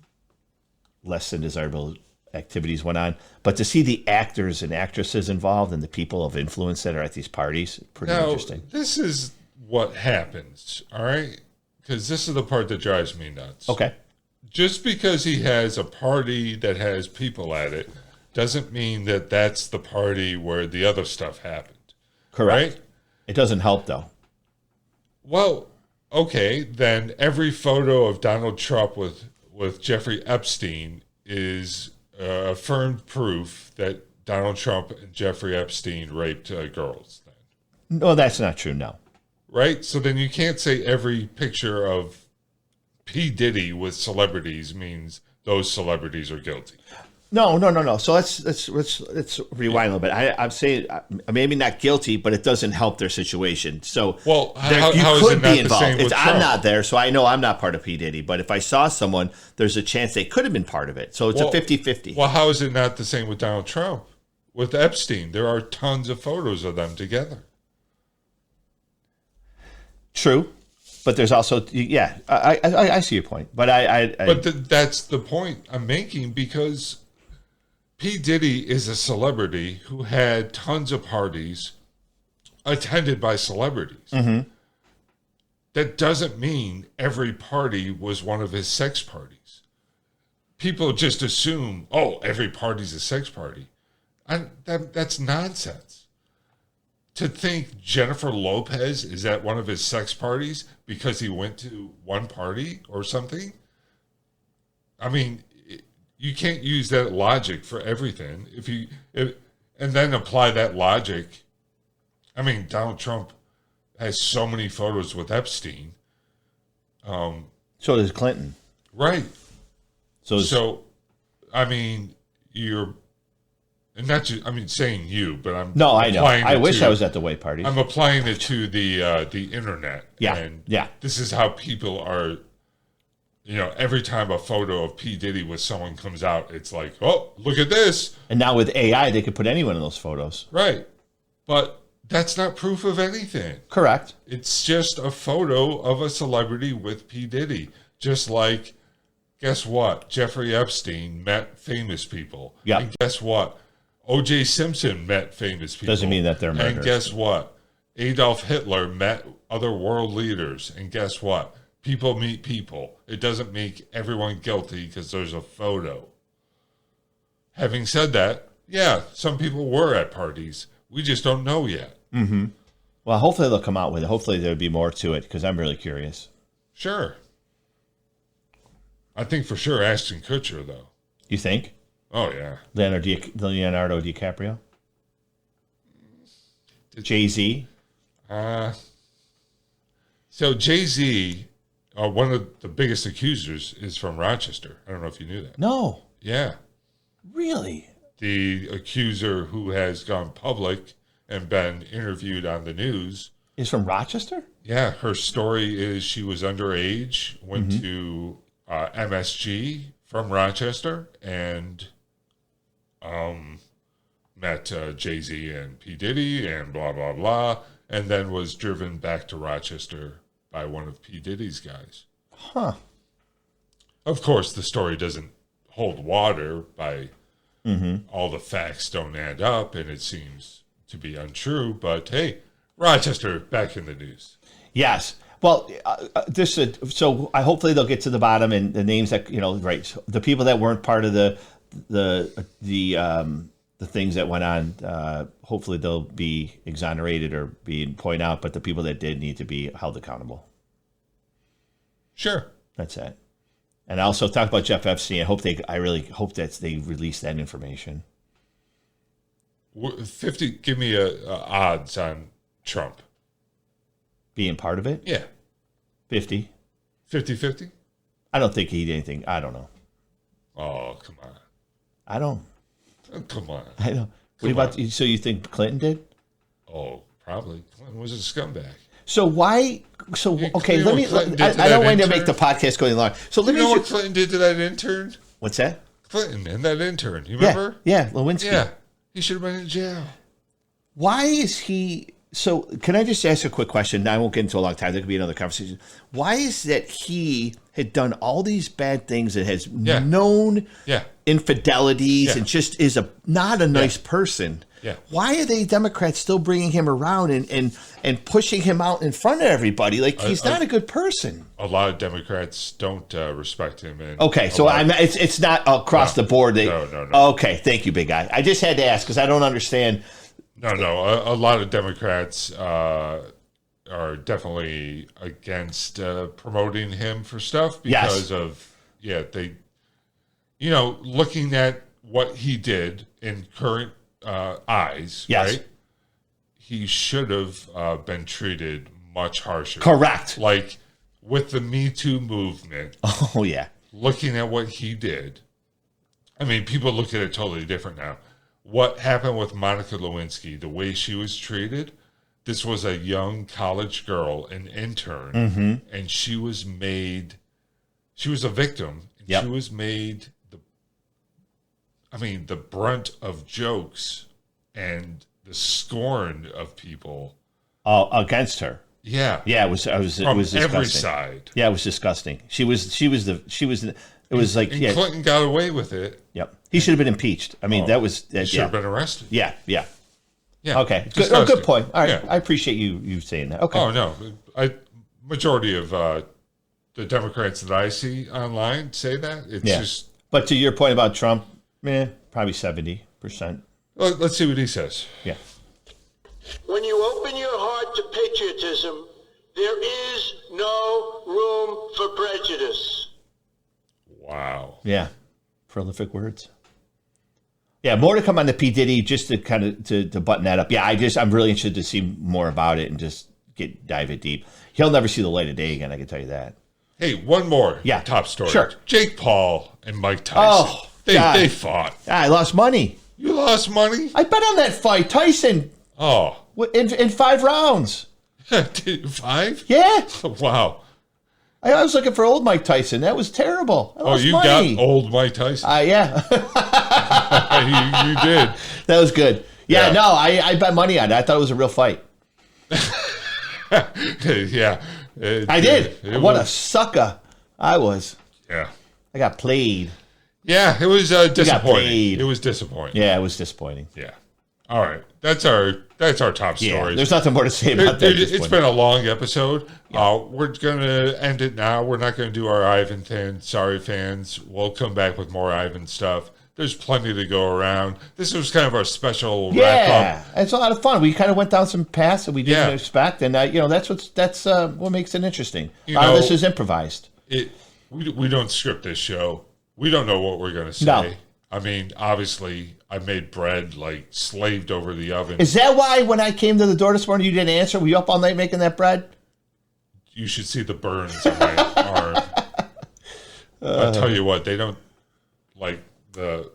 less than desirable activities went on, but to see the actors and actresses involved and the people of influence that are at these parties, pretty interesting. This is what happens, all right? Because this is the part that drives me nuts. Okay. Just because he has a party that has people at it doesn't mean that that's the party where the other stuff happened. Correct. Right? It doesn't help, though. Well, okay, then every photo of Donald Trump with Jeffrey Epstein is affirmed proof that Donald Trump and Jeffrey Epstein raped girls. Then. No, that's not true, no. Right? So then you can't say every picture of P. Diddy with celebrities means those celebrities are guilty. No. So let's rewind a little bit. I'm saying maybe not guilty, but it doesn't help their situation. So well, how is it not the same with Trump? I'm not there, so I know I'm not part of P. Diddy. But if I saw someone, there's a chance they could have been part of it. So it's a 50-50. Well, how is it not the same with Donald Trump? With Epstein, there are tons of photos of them together. True. But there's also, yeah, I see your point. But that's the point I'm making, because P. Diddy is a celebrity who had tons of parties attended by celebrities. Mm-hmm. That doesn't mean every party was one of his sex parties. People just assume, oh, every party's a sex party. That's nonsense. To think Jennifer Lopez is at one of his sex parties because he went to one party or something? I mean, you can't use that logic for everything. And then apply that logic. I mean, Donald Trump has so many photos with Epstein. So does Clinton. Right. So I mean, you're, and not just, I mean, saying you, but I'm. No, I know. I wish I was at the white party. I'm applying it to the internet. Yeah. And yeah. This is how people are. You know, every time a photo of P. Diddy with someone comes out, it's like, oh, look at this. And now with AI, they could put anyone in those photos. Right. But that's not proof of anything. Correct. It's just a photo of a celebrity with P. Diddy. Just like, guess what? Jeffrey Epstein met famous people. Yeah. And guess what? O.J. Simpson met famous people. Doesn't mean that they're murderers. And guess what? Adolf Hitler met other world leaders. And guess what? People meet people. It doesn't make everyone guilty because there's a photo. Having said that, yeah, some people were at parties. We just don't know yet. Mm-hmm. Well, hopefully they'll come out with it. Hopefully there'll be more to it, because I'm really curious. Sure. I think for sure Ashton Kutcher, though. You think? Oh, yeah. Leonardo DiCaprio? Jay-Z? So Jay-Z, one of the biggest accusers, is from Rochester. I don't know if you knew that. No. Yeah. Really? The accuser who has gone public and been interviewed on the news. Is from Rochester? Yeah, her story is she was underage, went to MSG from Rochester, and met Jay-Z and P. Diddy and blah, blah, blah, and then was driven back to Rochester by one of P. Diddy's guys. Huh. Of course, the story doesn't hold water by all the facts don't add up, and it seems to be untrue, but hey, Rochester back in the news. Yes. Well, so hopefully they'll get to the bottom and the names that, right. So the people that weren't part of the things that went on, hopefully they'll be exonerated or be pointed out, but the people that did need to be held accountable. Sure. That's it. And I also talked about Jeff Epstein. I really hope that they release that information. 50. Give me odds on Trump Being part of it? Yeah. 50. 50-50? I don't think he did anything. I don't know. Oh, come on. I don't. Oh, come on. I don't. What about, so you think Clinton did? Oh, probably. Clinton was a scumbag. So why? So okay, you know let me. what Clinton I did to don't that want to intern? make the podcast go any longer. So let You me. know what Clinton did to that intern? What's that? Clinton and that intern. You Yeah, remember? yeah, Lewinsky. Yeah. He should have been in jail. Why is he? So can I just ask a quick question? Now I won't get into a long time. There could be another conversation. Why is that he had done all these bad things and has known infidelities and just is not a nice person? Yeah. Why are they Democrats still bringing him around and pushing him out in front of everybody? Like he's not a good person. A lot of Democrats don't respect him. And okay, so it's not across the board. No. Okay, thank you, big guy. I just had to ask because I don't understand. No. A lot of Democrats are definitely against promoting him for stuff because of they, looking at what he did in current eyes, right? He should have been treated much harsher. Correct. Like with the Me Too movement. Oh yeah. Looking at what he did, I mean, people look at it totally different now. What happened with Monica Lewinsky, the way she was treated, this was a young college girl, an intern, and she was a victim. And she was made the brunt of jokes and the scorn of people. Against her. Yeah. Yeah, it was disgusting. Every side. Yeah, it was disgusting. It was like Clinton got away with it. Yep. He should have been impeached. I mean, he should have been arrested. Yeah. Yeah. Okay. Good point. All right. Yeah. I appreciate you saying that. Okay. Oh no. Majority of the Democrats that I see online say that. It's just. But to your point about Trump, probably 70%. Well, let's see what he says. Yeah. When you open your heart to patriotism, there is no room for prejudice. Wow. Yeah. Prolific words. Yeah, more to come on the P. Diddy, just to kind of to button that up. Yeah, I'm really interested to see more about it and just dive it deep. He'll never see the light of day again, I can tell you that. Hey, one more top story. Sure. Jake Paul and Mike Tyson. Oh, they fought. I lost money. You lost money? I bet on that fight. Tyson. Oh. In 5 rounds. 5? Yeah. Wow. I was looking for old Mike Tyson. That was terrible. I lost money. Got old Mike Tyson? Yeah. you did. That was good. Yeah, no, I bet money on it. I thought it was a real fight. Yeah. I did. What a sucker I was. Yeah. I got played. Yeah, it was disappointing. It was disappointing. Yeah, it was disappointing. Yeah. All right. That's our top story. Yeah, there's nothing more to say about that. It's been a long episode. Yeah. We're going to end it now. We're not going to do our Ivan thing. Sorry, fans. We'll come back with more Ivan stuff. There's plenty to go around. This was kind of our special wrap-up. Yeah, it's a lot of fun. We kind of went down some paths that we didn't expect, and that's what makes it interesting. A lot of this is improvised. We don't script this show. We don't know what we're going to say. No. I mean, obviously, I made bread, like, slaved over the oven. Is that why when I came to the door this morning you didn't answer? Were you up all night making that bread? You should see the burns on my arm. I'll tell you what, they don't like the.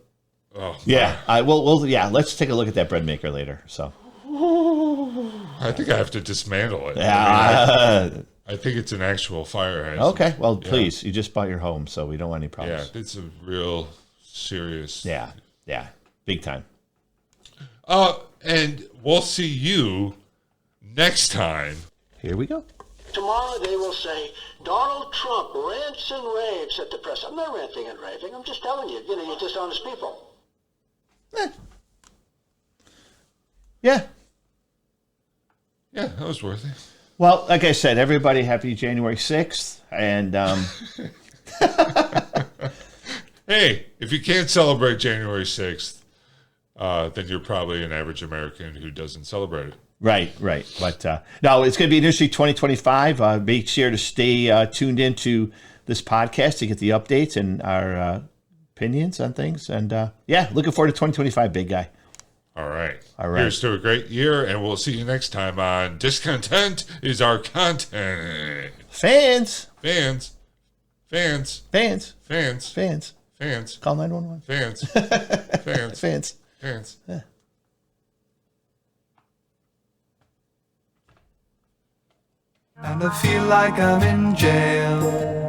Oh, Yeah, yeah. Let's take a look at that bread maker later. So I think I have to dismantle it. I think it's an actual fire hazard. Okay, well, please, you just bought your home, so we don't want any problems. Yeah, it's a real serious. Yeah, big time. And we'll see you next time. Here we go. Tomorrow they will say, Donald Trump rants and raves at the press. I'm not ranting and raving. I'm just telling you, you're dishonest people. Yeah. Yeah, that was worth it. Well, like I said, everybody happy January 6th. And Hey, if you can't celebrate January 6th, then you're probably an average American who doesn't celebrate it. Right. But no, it's going to be an interesting 2025. Make sure to stay tuned into this podcast to get the updates and our opinions on things. And looking forward to 2025, big guy. All right. Here's to a great year, and we'll see you next time on DIScontent is our content. Fans. Call 911. Fans. Yeah. And I feel like I'm in jail.